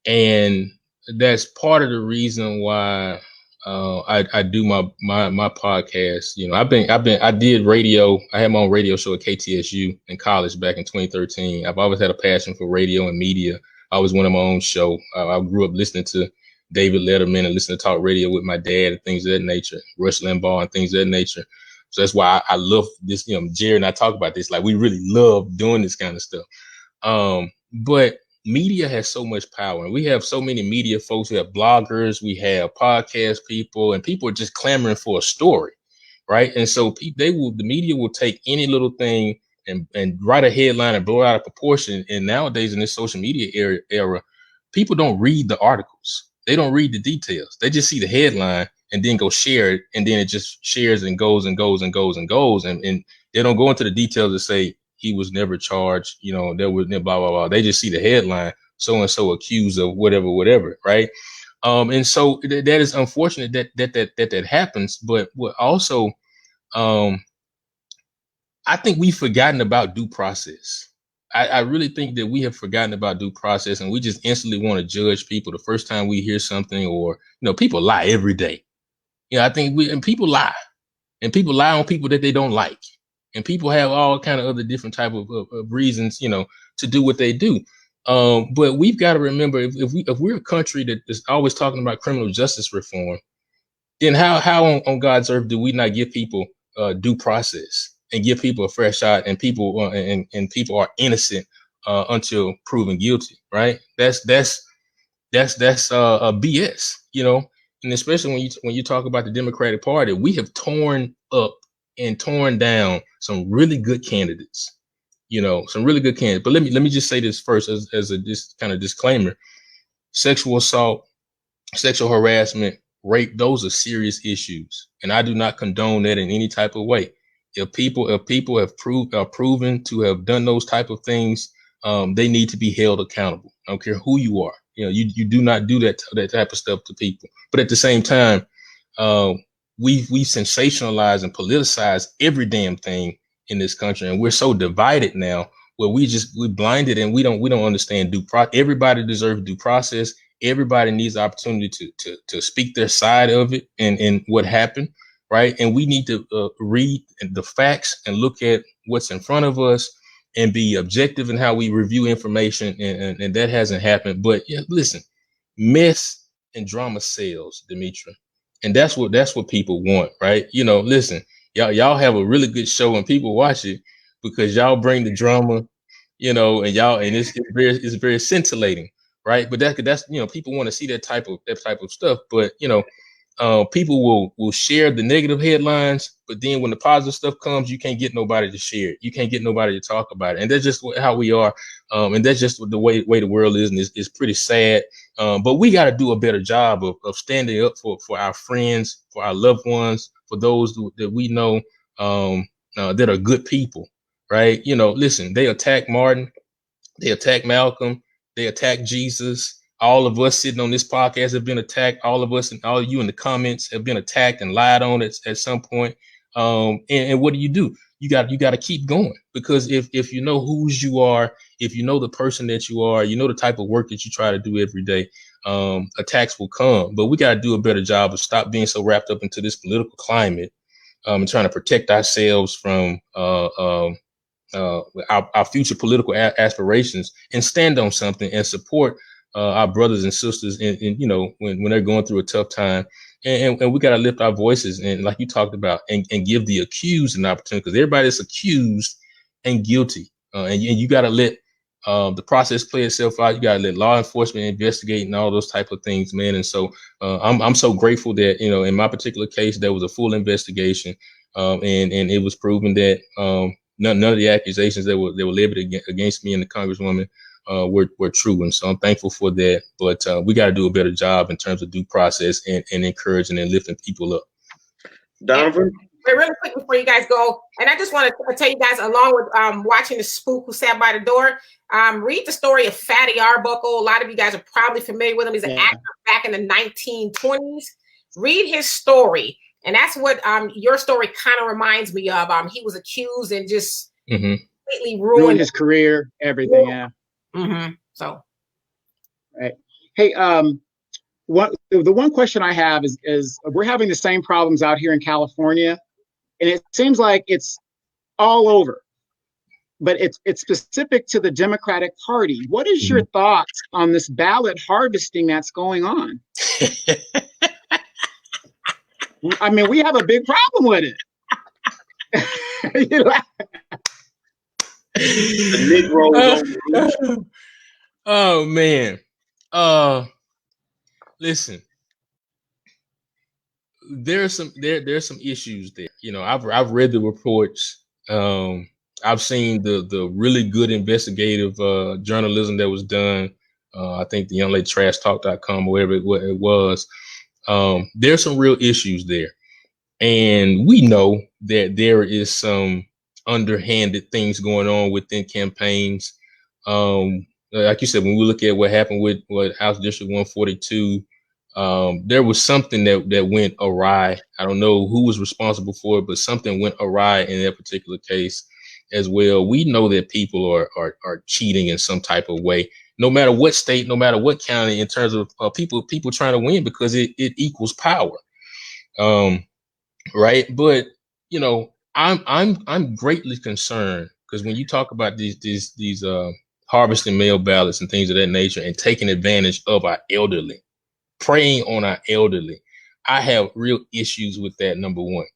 And that's part of the reason why I do my podcast. You know, I did radio. I had my own radio show at KTSU in college back in 2013. I've always had a passion for radio and media. I always wanted my own show. I grew up listening to David Letterman and listening to talk radio with my dad and things of that nature, Rush Limbaugh and things of that nature. So that's why I love this. You know, Jerry and I talk about this. Like, we really love doing this kind of stuff. But media has so much power, and we have so many media folks. We have bloggers, we have podcast people, and people are just clamoring for a story, right? And so the media will take any little thing and write a headline and blow it out of proportion. And nowadays in this social media era, people don't read the articles. They don't read the details. They just see the headline and then go share it. And then it just shares and goes and goes and goes and goes. And they don't go into the details to say he was never charged. You know, there was blah, blah, blah. They just see the headline, so-and-so accused of whatever. Right. And so that is unfortunate that happens. But what also, I think we've forgotten about due process. I really think that we have forgotten about due process, and we just instantly want to judge people the first time we hear something. Or, you know, people lie every day. You know, I think people lie, and people lie on people that they don't like, and people have all kind of other different type of reasons, you know, to do what they do. But we've got to remember, if we're a country that is always talking about criminal justice reform, then how on God's earth do we not give people due process and give people a fair shot, and people and people are innocent until proven guilty, right? That's a BS, you know. And especially when you talk about the Democratic Party, we have torn up and torn down some really good candidates, you know, some really good candidates. But let me just say this first as a just kind of disclaimer: sexual assault, sexual harassment, rape, those are serious issues, and I do not condone that in any type of way. If people have proven to have done those type of things, they need to be held accountable. I don't care who you are. You know, you do not do that type of stuff to people. But at the same time, we sensationalize and politicize every damn thing in this country, and we're so divided now where we're blinded and we don't understand due process. Everybody deserves due process. Everybody needs the opportunity to speak their side of it and what happened. Right. And we need to read the facts and look at what's in front of us and be objective in how we review information. And that hasn't happened. But yeah, listen, mess and drama sells, Demetra. And that's what people want. Right. You know, listen, y'all have a really good show and people watch it because y'all bring the drama, you know, and it's very scintillating. Right. But that's, you know, people want to see that type of stuff. But, you know, people will share the negative headlines, but then when the positive stuff comes, you can't get nobody to share it. You can't get nobody to talk about it. And that's just how we are. And that's just the way the world is. And it's pretty sad. But we got to do a better job of standing up for our friends, for our loved ones, for those that we know that are good people, right? You know, listen, they attacked Martin, they attacked Malcolm, they attacked Jesus. All of us sitting on this podcast have been attacked. All of us and all of you in the comments have been attacked and lied on at some point. And what do? You got to keep going, because if you know whose you are, if you know the person that you are, you know the type of work that you try to do every day, attacks will come. But we got to do a better job of stop being so wrapped up into this political climate, and trying to protect ourselves from our future political aspirations, and stand on something and support our brothers and sisters in you know, when they're going through a tough time. And we got to lift our voices, and like you talked about, and give the accused an opportunity, because everybody is accused and guilty, and you got to let the process play itself out. You got to let law enforcement investigate and all those type of things, man. And so I'm so grateful that, you know, in my particular case, there was a full investigation, and it was proven that none of the accusations that were levied against me and the Congresswoman were true. And so I'm thankful for that. But we got to do a better job in terms of due process and encouraging and lifting people up. Donovan? Really quick before you guys go, and I just want to tell you guys, along with watching The Spook Who Sat by the Door, read the story of Fatty Arbuckle. A lot of you guys are probably familiar with him. He's an actor back in the 1920s. Read his story. And that's what your story kind of reminds me of. He was accused and just completely ruined his career, everything. Yeah. So, right. Hey, the one question I have is we're having the same problems out here in California, and it seems like it's all over, but it's specific to the Democratic Party. What is your thoughts on this ballot harvesting that's going on? I mean, we have a big problem with it. The Negroes. Oh man. Listen. There's some issues there. You know, I've read the reports. I've seen the really good investigative journalism that was done. I think the young lady trashtalk.com, wherever it was. There's some real issues there. And we know that there is some underhanded things going on within campaigns. Like you said, when we look at what happened with House District 142, there was something that went awry. I don't know who was responsible for it, but something went awry in that particular case as well. We know that people are cheating in some type of way, no matter what state, no matter what county, in terms of people trying to win, because it equals power. Right. But, you know, I'm greatly concerned, because when you talk about these harvesting mail ballots and things of that nature, and taking advantage of our elderly, preying on our elderly, I have real issues with that. Number one.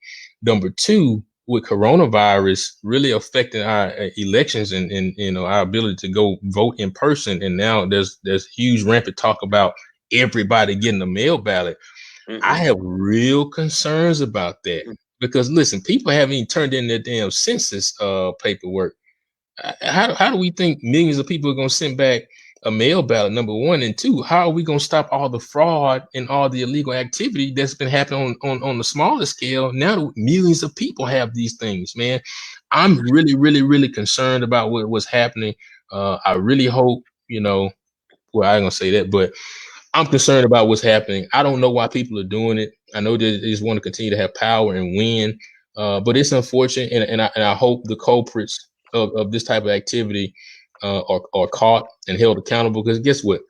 Number two, with coronavirus really affecting our elections and you know, our ability to go vote in person. And now there's huge rampant talk about everybody getting a mail ballot. I have real concerns about that, because listen, people haven't even turned in their damn census paperwork. How do we think millions of people are going to send back a mail ballot? Number one. And two, how are we going to stop all the fraud and all the illegal activity that's been happening on the smaller scale? Now millions of people have these things, man. I'm really, really, really concerned about what's happening. I really hope, you know, well, I ain't gonna say that, but I'm concerned about what's happening. I don't know why people are doing it. I know they just want to continue to have power and win, but it's unfortunate. And I hope the culprits of this type of activity are caught and held accountable, because guess what?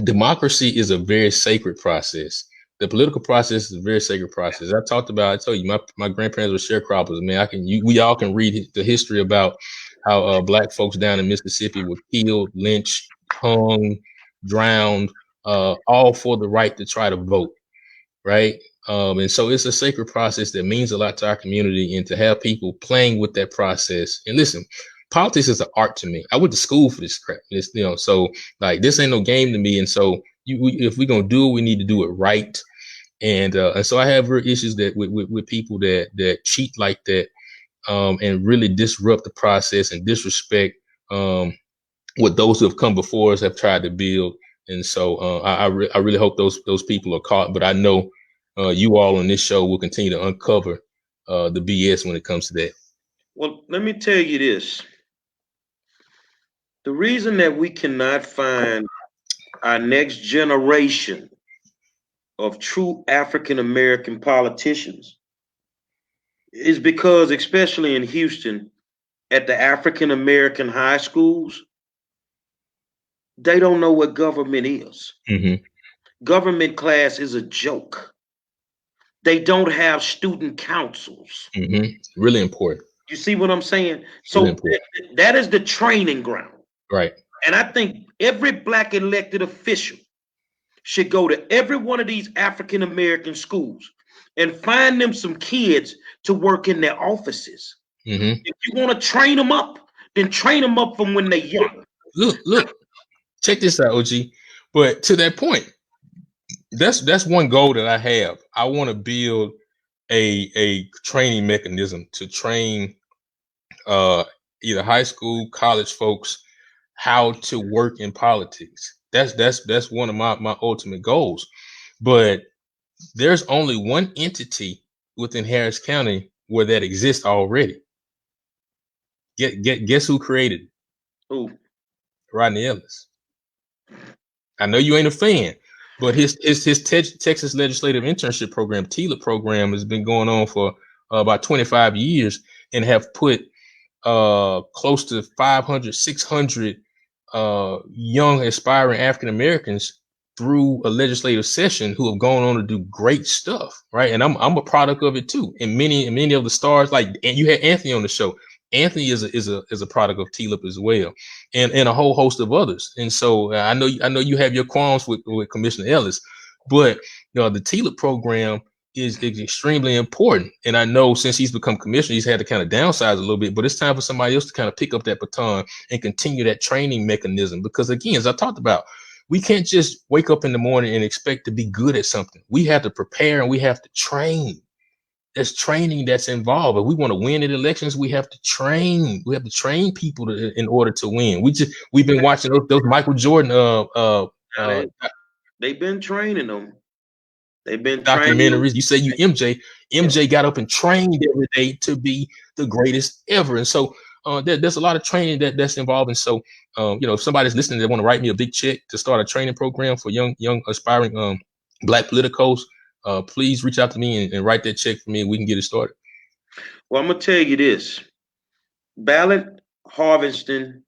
Democracy is a very sacred process. The political process is a very sacred process. I told you, my grandparents were sharecroppers, man. We all can read the history about how black folks down in Mississippi were killed, lynched, hung, drowned, all for the right to try to vote, right? And so it's a sacred process that means a lot to our community, and to have people playing with that process. And listen, politics is an art to me. I went to school for this crap. So like, this ain't no game to me. And so if we're gonna do it, we need to do it right. And so I have real issues that with people that cheat like that, and really disrupt the process and disrespect what those who have come before us have tried to build. And so I really hope those people are caught. But I know you all on this show will continue to uncover the BS when it comes to that. Well, let me tell you this. The reason that we cannot find our next generation of true African American politicians is because, especially in Houston, at the African American high schools, they don't know what government is. Mm-hmm. Government class is a joke. They don't have student councils. Mm-hmm. Really important. You see what I'm saying? So Really that is the training ground. Right. And I think every black elected official should go to every one of these African American schools and find them some kids to work in their offices. Mm-hmm. If you want to train them up, then train them up from when they're young. Look, check this out, OG. But to that point, that's one goal that I have. I want to build a training mechanism to train either high school, college folks how to work in politics. That's one of my ultimate goals. But there's only one entity within Harris County where that exists already. Guess who created it? Who? Rodney Ellis. I know you ain't a fan, but his Texas Legislative Internship Program, TLIP program, has been going on for about 25 years and have put close to 500, 600 young aspiring African Americans through a legislative session who have gone on to do great stuff, right? And I'm a product of it too. And many of the stars, and you had Anthony on the show. Anthony is a product of TLIP as well, and a whole host of others. And so I know you have your qualms with Commissioner Ellis, but the TLIP program is extremely important. And I know since he's become commissioner, he's had to kind of downsize a little bit, but it's time for somebody else to kind of pick up that baton and continue that training mechanism. Because again, as I talked about, we can't just wake up in the morning and expect to be good at something. We have to prepare and we have to train. There's training that's involved. If we want to win in elections, we have to train. We have to train people in order to win. We've been watching those Michael Jordan they've been training them. They've been documentaries. You say you MJ got up and trained every day to be the greatest ever. And so there's a lot of training that's involved. And so if somebody's listening, they want to write me a big check to start a training program for young aspiring black politicos. Please reach out to me and write that check for me and we can get it started. Well, I'm gonna tell you this. Ballot harvesting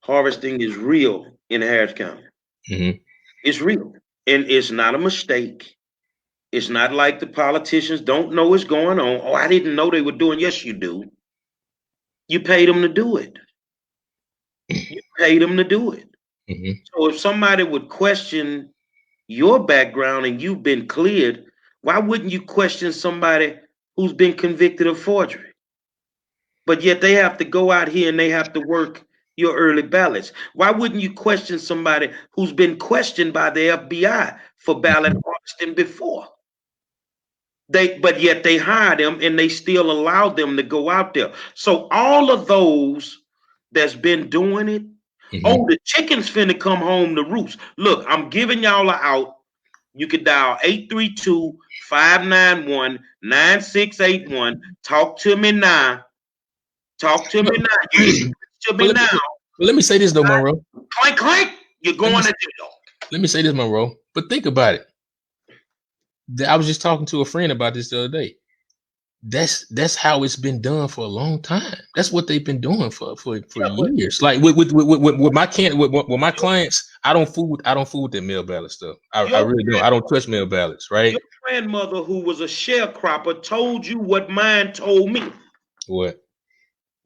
is real in Harris County. Mm-hmm. It's real. And it's not a mistake. It's not like the politicians don't know what's going on. Oh, I didn't know they were doing. Yes, you do. You paid them to do it. You paid them to do it. Mm-hmm. So if somebody would question your background and you've been cleared, why wouldn't you question somebody who's been convicted of forgery? But yet they have to go out here and they have to work your early ballots. Why wouldn't you question somebody who's been questioned by the FBI for ballot harvesting before? But yet they hire them and they still allow them to go out there. So all of those that's been doing it, oh, the chicken's finna come home to roost. Look, I'm giving y'all an out. You could dial 832-591-9681. Talk to me now. Talk to me now. Let me say this though, Monroe. Clank, clank. You're going to jail. Let me say this, Monroe. But think about it. I was just talking to a friend about this the other day. That's how it's been done for a long time. That's what they've been doing for years. Like with my clients, I don't fool with that mail ballot stuff. I really don't. I don't touch mail ballots, right? Your grandmother, who was a sharecropper, told you what mine told me. What?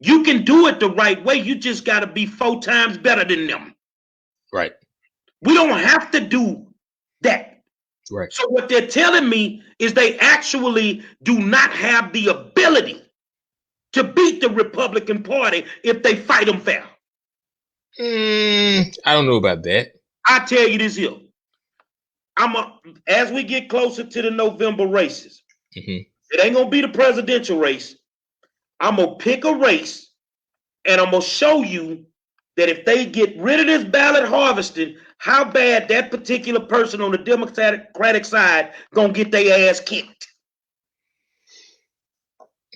You can do it the right way. You just got to be 4 times better than them. Right. We don't have to do that. Right. So what they're telling me is they actually do not have the ability to beat the Republican Party if they fight them fair. I don't know about that. I tell you this here. As we get closer to the November races, it ain't gonna be the presidential race. I'm gonna pick a race and I'm gonna show you that if they get rid of this ballot harvesting, how bad that particular person on the Democratic side gonna get their ass kicked.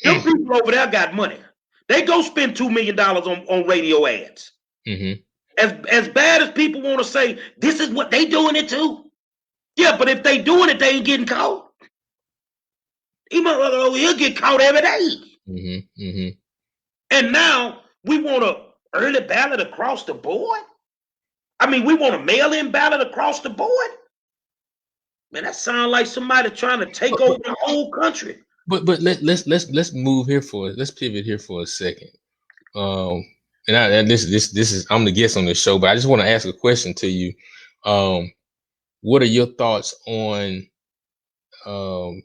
Them people over there got money. They go spend $2 million on radio ads. Mm-hmm. As bad as people want to say, this is what they doing it too. Yeah, but if they doing it, they ain't getting caught. He'll get caught every day. Mm-hmm. Mm-hmm. And now we want a early ballot across the board. I mean, we want a mail-in ballot across the board. Man, that sounds like somebody trying to take over the whole country. But let's move here let's pivot here for a second. And this is I'm the guest on this show, but I just want to ask a question to you. What are your thoughts on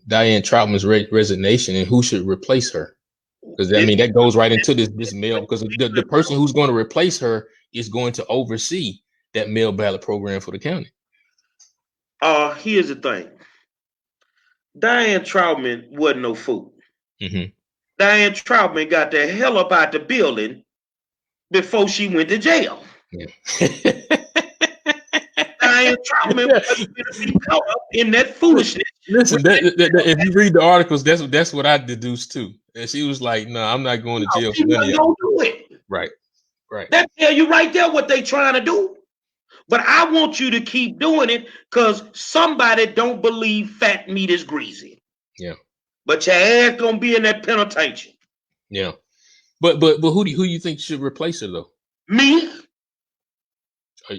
Diane Troutman's resignation and who should replace her? Because I mean that goes right into this mail, because the person who's going to replace her is going to oversee that mail ballot program for the county. Here's the thing. Diane Troutman wasn't no fool. Mm-hmm. Diane Troutman got the hell up out the building before she went to jail. Yeah. Diane Troutman wasn't going to be caught up in that foolishness. Listen, if you read the articles, that's what I deduced too. And she was like, "No, I'm not going to jail for none of y'all." Do it. Right. That tell you right there what they trying to do. But I want you to keep doing it because somebody don't believe fat meat is greasy. Yeah. But your ass gonna be in that penitentiary. Yeah. But who do you think should replace her though? Me?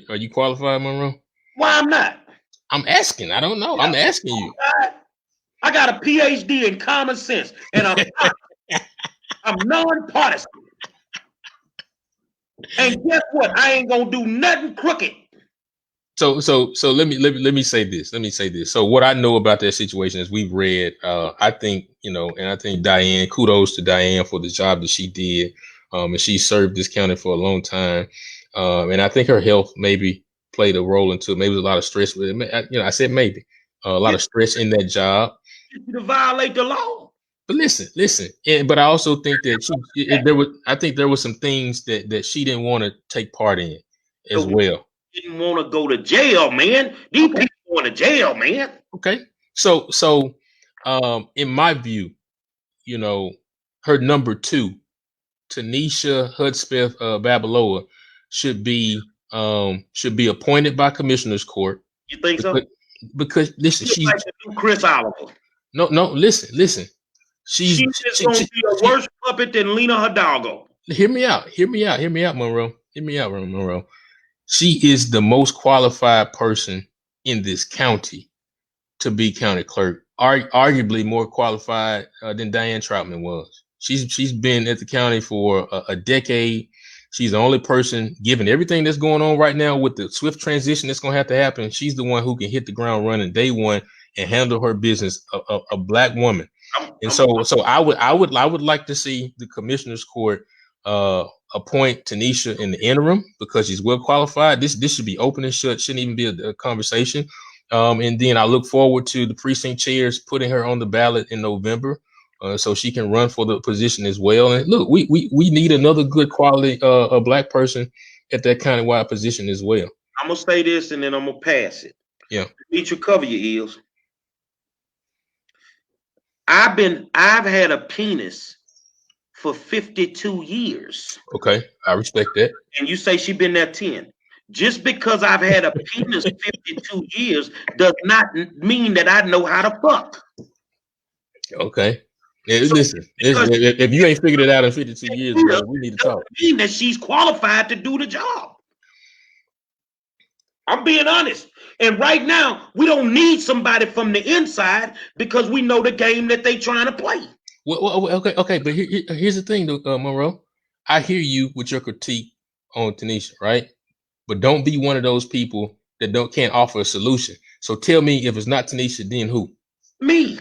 Are you qualified, Monroe? Why I'm not? I'm asking. I don't know. I'm asking you. I got a PhD in common sense, and I'm nonpartisan. And guess what? I ain't gonna do nothing crooked. So let me say this. Let me say this. So what I know about that situation is we've read. I think and I think Diane. Kudos to Diane for the job that she did. And she served this county for a long time. And I think her health maybe played a role into it. Maybe a lot of stress with it. I said maybe a lot of stress in that job. To violate the law. But listen. But I also think that I think there were some things that she didn't want to take part in as well. Didn't want to go to jail, man. These people going to jail, man. Okay. So in my view, her number 2, Tanisha Hudspeth Babaloa, should be appointed by Commissioner's Court. You think so? Because listen, she's like the new Chris Oliver. No, listen. She's just gonna be a worse puppet than Lena Hidalgo. Hear me out, Monroe. Hear me out, Monroe. She is the most qualified person in this county to be county clerk. Arguably more qualified than Diane Troutman was. She's been at the county for a decade. She's the only person, given everything that's going on right now with the swift transition that's going to have to happen. She's the one who can hit the ground running day one and handle her business. A black woman, and so I would like to see the Commissioner's Court appoint Tanisha in the interim because she's well qualified. This should be open and shut. Shouldn't even be a conversation. And then I look forward to the precinct chairs putting her on the ballot in November. So she can run for the position as well. And look, we need another good quality a black person at that countywide position as well. I'm gonna say this and then I'm gonna pass it. Yeah. Demetri, cover your ears. I've had a penis for 52 years. Okay, I respect that. And you say she been there 10. Just because I've had a penis 52 years does not mean that I know how to fuck. Okay. Listen, if you ain't figured it out in 52 years, bro, we need to talk. Mean that she's qualified to do the job. I'm being honest. And right now, we don't need somebody from the inside because we know the game that they trying to play. Well, okay. But here's the thing, Monroe. I hear you with your critique on Tanisha, right? But don't be one of those people that can't offer a solution. So tell me, if it's not Tanisha, then who? Me.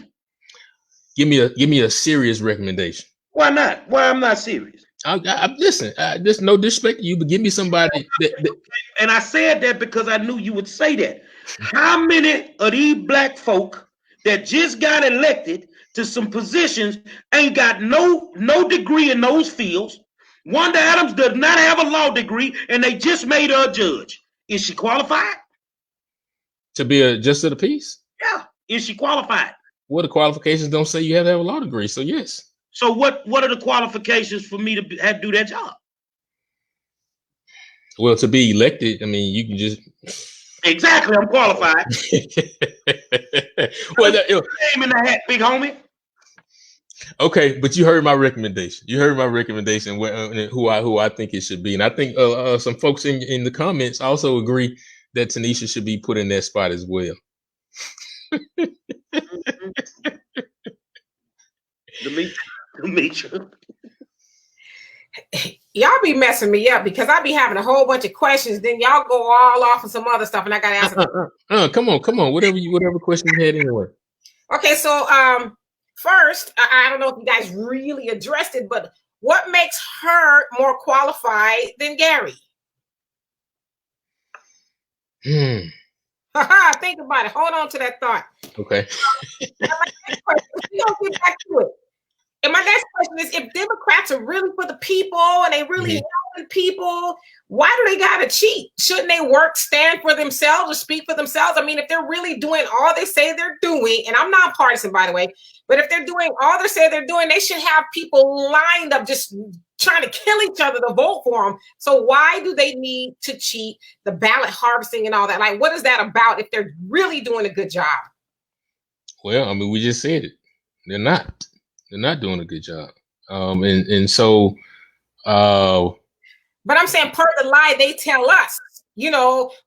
Give me a serious recommendation. Why not? Why I'm not serious? Listen. There's no disrespect to you, but give me somebody that. And I said that because I knew you would say that. How many of these black folk that just got elected to some positions ain't got no degree in those fields? Wanda Adams does not have a law degree, and they just made her a judge. Is she qualified to be a justice of the peace? Yeah. Is she qualified? Well, the qualifications don't say you have to have a law degree, so yes. So what are the qualifications for me to have do that job? Well, to be elected, I mean, you can just exactly. I'm qualified. Well, name in the hat, big homie. Okay, but you heard my recommendation. You heard my recommendation. Who I think it should be, and I think some folks in the comments also agree that Tanisha should be put in that spot as well. Demetra. Y'all be messing me up because I be having a whole bunch of questions. Then y'all go all off of some other stuff, and I gotta answer. Come on. Whatever question you had anyway. Okay, so first, I don't know if you guys really addressed it, but what makes her more qualified than Gary? Think about it. Hold on to that thought. Okay. We don't get back to it. And my next question is, if Democrats are really for the people and they really helping people, why do they gotta cheat? Shouldn't they stand for themselves or speak for themselves? I mean, if they're really doing all they say they're doing, and I'm not partisan, by the way, but if they're doing all they say they're doing, they should have people lined up just trying to kill each other to vote for them. So why do they need to cheat, the ballot harvesting and all that? Like, what is that about if they're really doing a good job? Well, I mean, we just said it. They're not. They're not doing a good job. And so but I'm saying per the lie they tell us,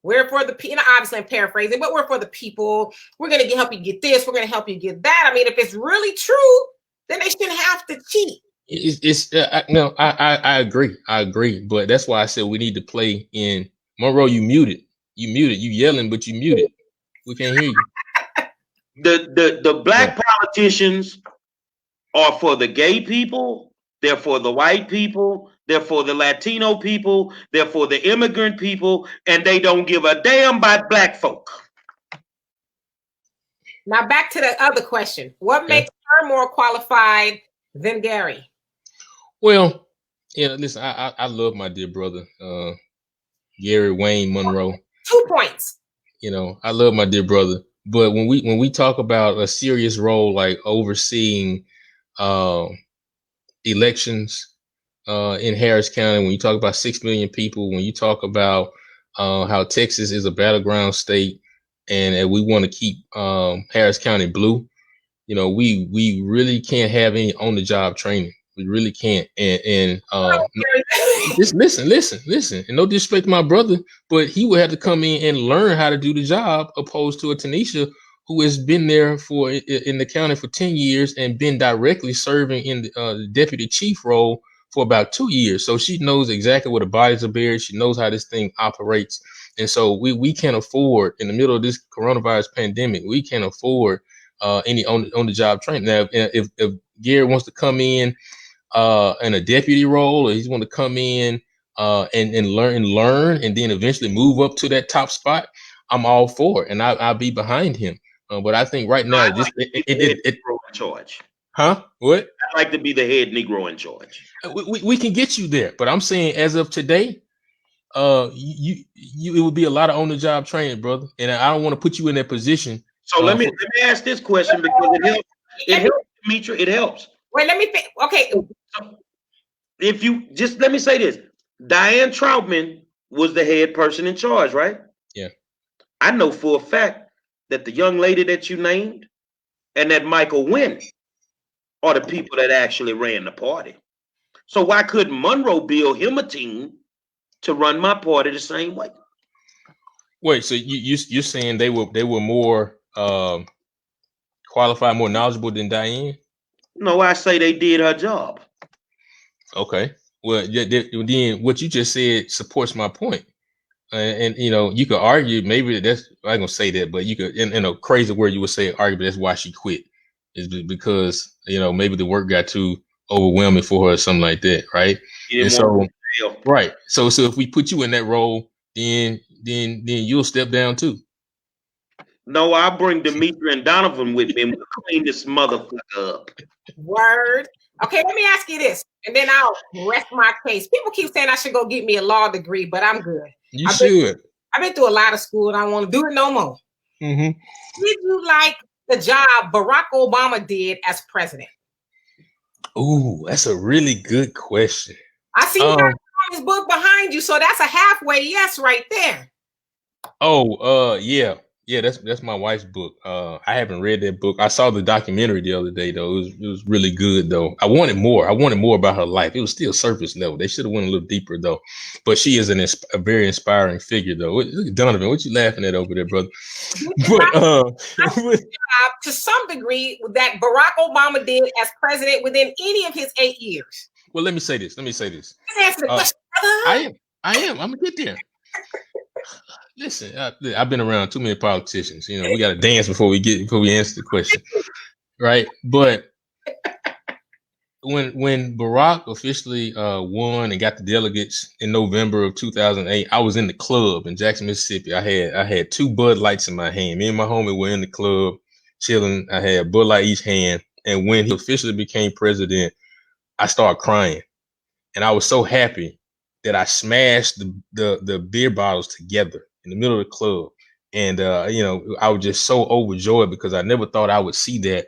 we're for the people. Obviously I'm paraphrasing, but we're for the people. We're gonna help you get this, we're gonna help you get that. I mean, if it's really true, then they shouldn't have to cheat. I agree. But that's why I said we need to play in Monroe. You muted, you yelling, but you muted. We can't hear you. The black politicians are for the gay people, they're for the white people, they're for the Latino people, they're for the immigrant people, and they don't give a damn about black folk. Now back to the other question. What makes her more qualified than Gary? Well, listen, I love my dear brother, Gary Wayne Monroe. 2 points. I love my dear brother. But when we talk about a serious role like overseeing elections in Harris County, when you talk about 6 million people, when you talk about how Texas is a battleground state and we want to keep Harris County blue, we really can't have any on-the-job training. We really can't. And just listen. And no disrespect to my brother, but he would have to come in and learn how to do the job, opposed to a Tanisha who has been there in the county for 10 years and been directly serving in the deputy chief role for about 2 years. So she knows exactly what the bodies are buried. She knows how this thing operates. And so we can't afford, in the middle of this coronavirus pandemic, we can't afford any on the job training. Now, if Gary wants to come in a deputy role, or he's want to come in and learn and then eventually move up to that top spot, I'm all for it, and I'll be behind him. But I think right now, Negro in charge. Huh? What? I'd like to be the head Negro in charge. We can get you there, but I'm saying as of today, it would be a lot of on the job training, brother, and I don't want to put you in that position. So let me ask this question because it helps. It helps, Demetra. It helps. Wait, let me think. Okay. If you just let me say this, Diane Troutman was the head person in charge, right? Yeah. I know for a fact that the young lady that you named and that Michael Wynn are the people that actually ran the party. So why couldn't Monroe build him a team to run my party the same way? Wait, so you're saying they were more qualified, more knowledgeable than Diane? No, I say they did her job. Okay. Well, then what you just said supports my point. And you could argue maybe that's, I'm not gonna say that, but you could, in a crazy word, you would say argue that's why she quit, is because maybe the work got too overwhelming for her or something like that, right? And so right. So if we put you in that role, then you'll step down too. No, I'll bring Demetra and Donovan with me and we'll clean this motherfucker up. Word. Okay, let me ask you this, and then I'll rest my case. People keep saying I should go get me a law degree, but I'm good. I've been through a lot of school and I don't want to do it no more. Mm-hmm. Did you like the job Barack Obama did as president? Ooh, that's a really good question. I see you got his book behind you, so that's a halfway yes right there. Yeah, that's my wife's book. I haven't read that book. I saw the documentary the other day though. It was really good though. I wanted more. I wanted more about her life. It was still surface level. They should have went a little deeper though. But she is a very inspiring figure though. Look at Donovan. What you laughing at over there, brother? But to some degree that Barack Obama did as president within any of his 8 years. Well, let me say this. Answer the question, I am. I'm gonna get there. Listen, I've been around too many politicians. You know, we got to dance before we answer the question, right? But when Barack officially won and got the delegates in November of 2008, I was in the club in Jackson, Mississippi. I had 2 Bud Lights in my hand. Me and my homie were in the club chilling. I had Bud Light each hand, and when he officially became president, I started crying, and I was so happy that I smashed the beer bottles together in the middle of the club. And, I was just so overjoyed because I never thought I would see that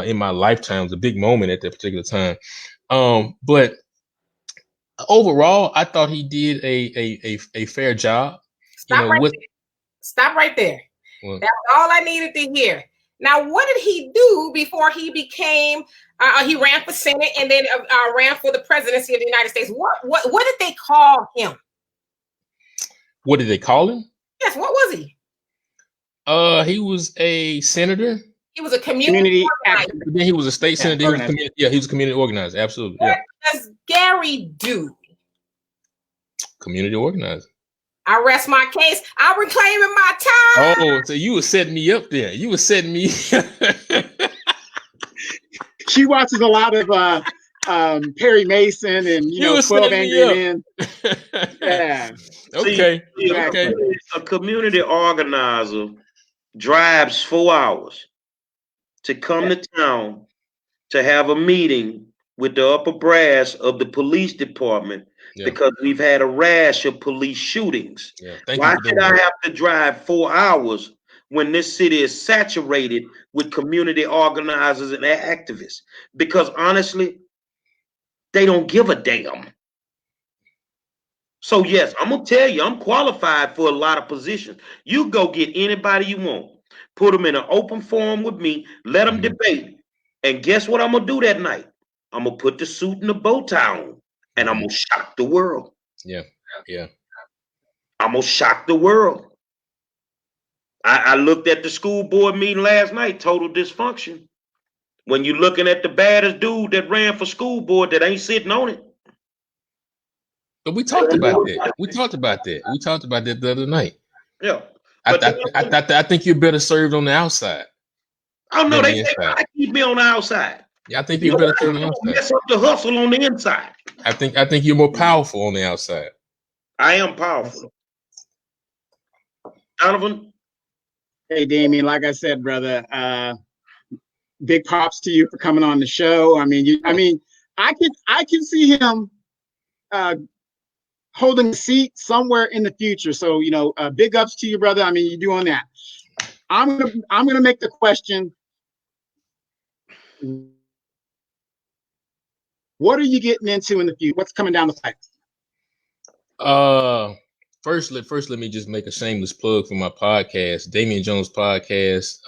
in my lifetime. It was a big moment at that particular time. But overall, I thought he did a fair job. Stop right there. Well, that's all I needed to hear. Now, what did he do before he became, he ran for Senate and then ran for the presidency of the United States? What did they call him? What did they call him? Yes, what was he? He was a senator. He was a community organizer. Then he was a state senator. He was a community organizer. Absolutely. What does Gary do? Community organizer. I rest my case. I'm reclaiming my time. Oh, so you were setting me up there. You were setting me. She watches a lot of Perry Mason and 12 Angry Men. Yeah. Okay. See, okay. A community organizer drives 4 hours to come to town to have a meeting with the upper brass of the police department because we've had a rash of police shootings. Why should I have to drive 4 hours when this city is saturated with community organizers and activists? Because honestly, they don't give a damn. So yes, I'm gonna tell you, I'm qualified for a lot of positions. You go get anybody you want, put them in an open forum with me, let them debate, and guess what I'm gonna do that night? I'm gonna put the suit and the bow tie on, and I'm gonna shock the world. Yeah. I'm gonna shock the world. I looked at the school board meeting last night, total dysfunction. When you're looking at the baddest dude that ran for school board that ain't sitting on it. But we talked about that. We talked about that the other night. Yeah. I think you're better served on the outside. Oh no, they gotta keep me on the outside. Yeah, I think you're better served on the outside. Mess up the hustle on the inside. I think you're more powerful on the outside. I am powerful. Donovan. Hey Damien, like I said, brother, big props to you for coming on the show. I can see him holding a seat somewhere in the future. So, big ups to you, brother. I mean, you're doing that. I'm gonna make the question. What are you getting into in the future? What's coming down the pipe? First, let me just make a shameless plug for my podcast, Damian Jones Podcast.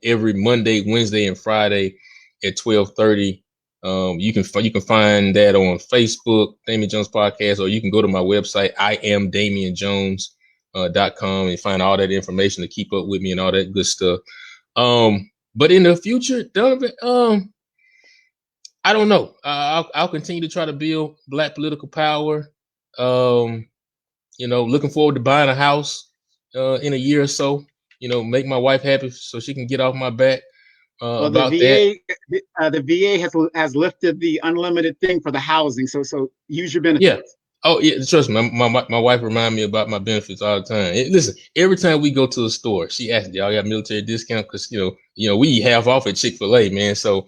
Every Monday, Wednesday, and Friday at 12:30. You can find that on Facebook, Damian Jones Podcast, or you can go to my website, IamDamianJones.com, and find all that information to keep up with me and all that good stuff. But in the future, Donovan, I don't know. I'll continue to try to build Black political power. Looking forward to buying a house in a year or so. Make my wife happy so she can get off my back. The VA has lifted the unlimited thing for the housing, so use your benefits. Yeah. Oh yeah, trust me. My wife reminds me about my benefits all the time. Listen, every time we go to a store, she asks, "Y'all got military discount?" Because we eat half off at Chick-fil-A, man. So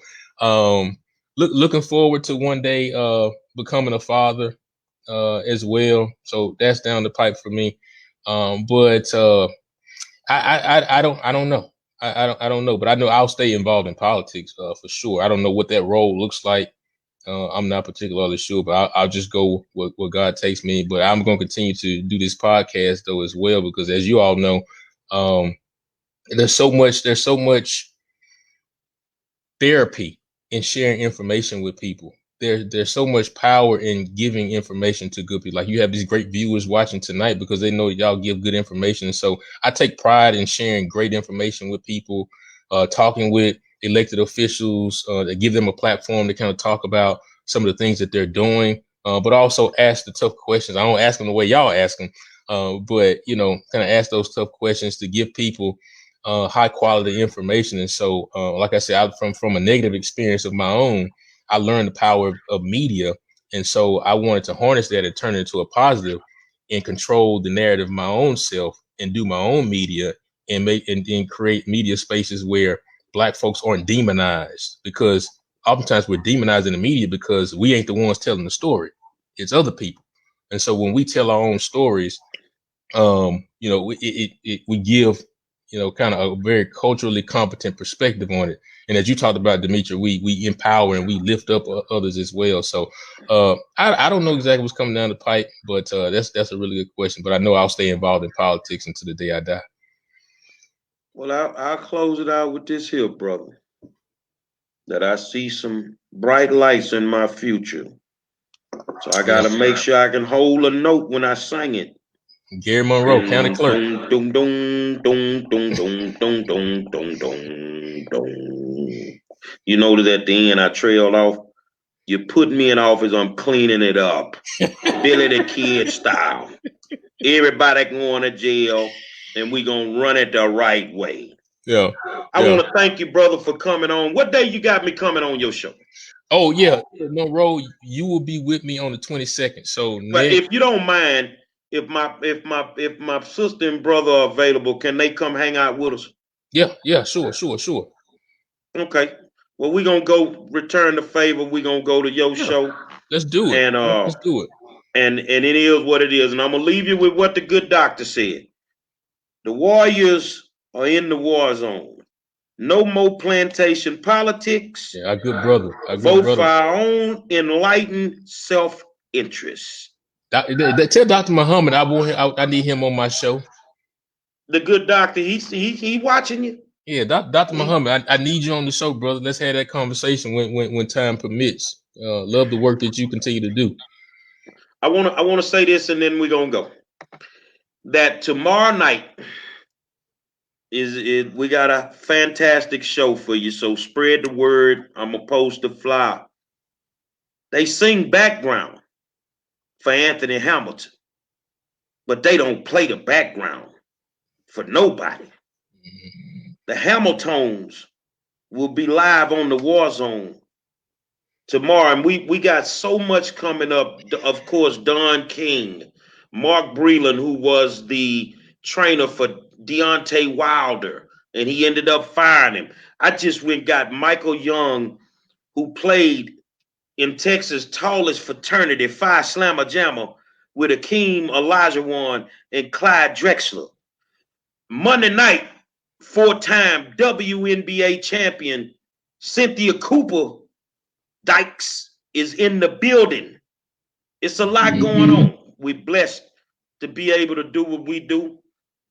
looking forward to one day becoming a father as well. So that's down the pipe for me. But I don't know. I don't know, but I know I'll stay involved in politics for sure. I don't know what that role looks like I'm not particularly sure, but I'll just go where God takes me. But I'm going to continue to do this podcast though as well, because as you all know, there's so much therapy in sharing information with people. There's so much power in giving information to good people. Like you have these great viewers watching tonight because they know y'all give good information. So I take pride in sharing great information with people, talking with elected officials, that give them a platform to kind of talk about some of the things that they're doing, but also ask the tough questions. I don't ask them the way y'all ask them, but kind of ask those tough questions to give people high quality information. And so, like I said, from a negative experience of my own, I learned the power of media. And so I wanted to harness that and turn it into a positive and control the narrative of my own self and do my own media and create media spaces where Black folks aren't demonized, because oftentimes we're demonized in the media because we ain't the ones telling the story. It's other people. And so when we tell our own stories, we give, kind of a very culturally competent perspective on it. And as you talked about, Demetri, we empower and we lift up others as well. So I don't know exactly what's coming down the pipe, but that's a really good question. But I know I'll stay involved in politics until the day I die. Well, I'll close it out with this here, brother. That I see some bright lights in my future. So I gotta make sure I can hold a note when I sing it. Gary Monroe, County Clerk. Dum, dum, dum, dum, dum, dum, dum, dum, dum, dum. You notice at the end I trailed off. You put me in office, I'm cleaning it up. Billy the Kid style. Everybody going to jail, and we gonna run it the right way. Yeah. I want to thank you, brother, for coming on. What day you got me coming on your show? Oh yeah, Monroe, you will be with me on the 22nd. So, but if you don't mind, if my sister and brother are available, can they come hang out with us? Yeah, sure. Okay. Well, we're gonna go return the favor. We're gonna go to your show. Let's do it. And let's do it. And it is what it is. And I'm gonna leave you with what the good doctor said. The Warriors are in the war zone. No more plantation politics. Yeah, our good brother. Vote for our own enlightened self-interest. Tell Dr. Muhammad I need him on my show. The good doctor, he watching you. Yeah, Dr. Muhammad, I need you on the show, brother. Let's have that conversation when time permits. Love the work that you continue to do. I wanna say this, and then we're gonna go. That tomorrow night we got a fantastic show for you. So spread the word. I'm gonna post the flyer. They sing background for Anthony Hamilton, but they don't play the background for nobody. The Hamiltons will be live on the War Zone tomorrow, and we got so much coming up. Of course, Don King, Mark Breland, who was the trainer for Deontay Wilder, and he ended up firing him. I just went got Michael Young, who played in Texas' tallest fraternity, Phi Slamma Jamma, with Akeem Olajuwon and Clyde Drexler. Monday night, 4-time WNBA champion Cynthia Cooper Dykes is in the building. It's a lot going on. We're blessed to be able to do what we do.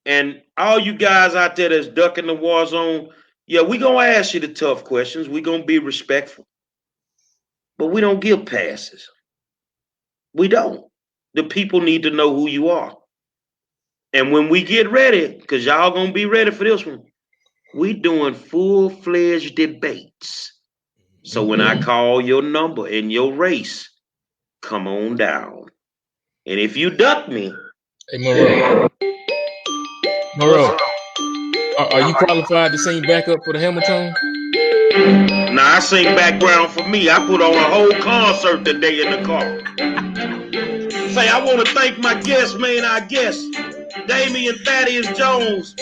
And all you guys out there that's ducking the war zone, yeah, we're going to ask you the tough questions. We're going to be respectful. But we don't give passes. We don't. The people need to know who you are. And when we get ready, because y'all going to be ready for this one, we doing full-fledged debates. So when I call your number in your race, come on down. And if you duck me, hey Monroe, are you qualified to sing backup for the Hamilton? Nah, I sing background for me. I put on a whole concert today in the car. Say, I want to thank my guest, man, our guest, Damian Thaddeus Jones,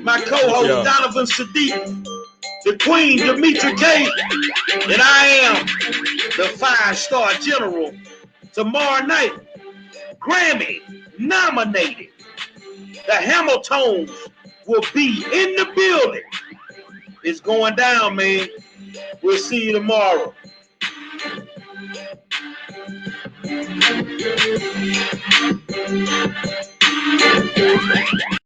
my co-host, Donovan Saadiq, the Queen, Demetri K, and I am the 5-star general. Tomorrow night, Grammy nominated. The Hamiltons will be in the building. It's going down, man. We'll see you tomorrow.